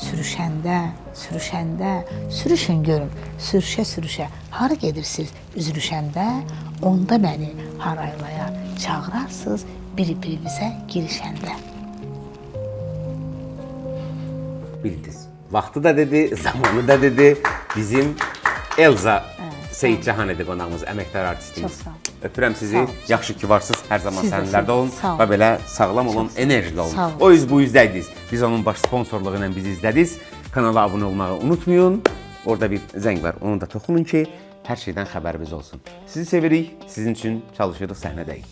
sürüşəndə, sürüşəndə, sürüşün görüm, sürüşə-sürüşə. Hara gedirsiniz üzülüşəndə, onda məni haraylaya çağırarsınız bir-birimizə girişəndə. Bildiniz. Vaxtı da dedi, zamanı da dedi. Bizim Elza Seyid Cahan idi qonağımız, əməkdar artistimiz. Çox sağ ol. Öpürəm sizi. Sağ ol. Yaxşı ki varsınız. Hər zaman Siz də, səhnələrdə olun sağ ol. və belə sağlam olun, enerjili olun. Sağ ol. O üz bu üzdəydiniz. Biz onun baş sponsorluğu ilə bizi izlədiniz. Kanala abunə olmağı unutmayın. Orada bir zəng var. Onu da toxunun ki, hər şeydən xəbərimiz olsun. Sizi sevirik. Sizin üçün çalışırıq səhnədəyik.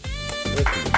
Öpürəm.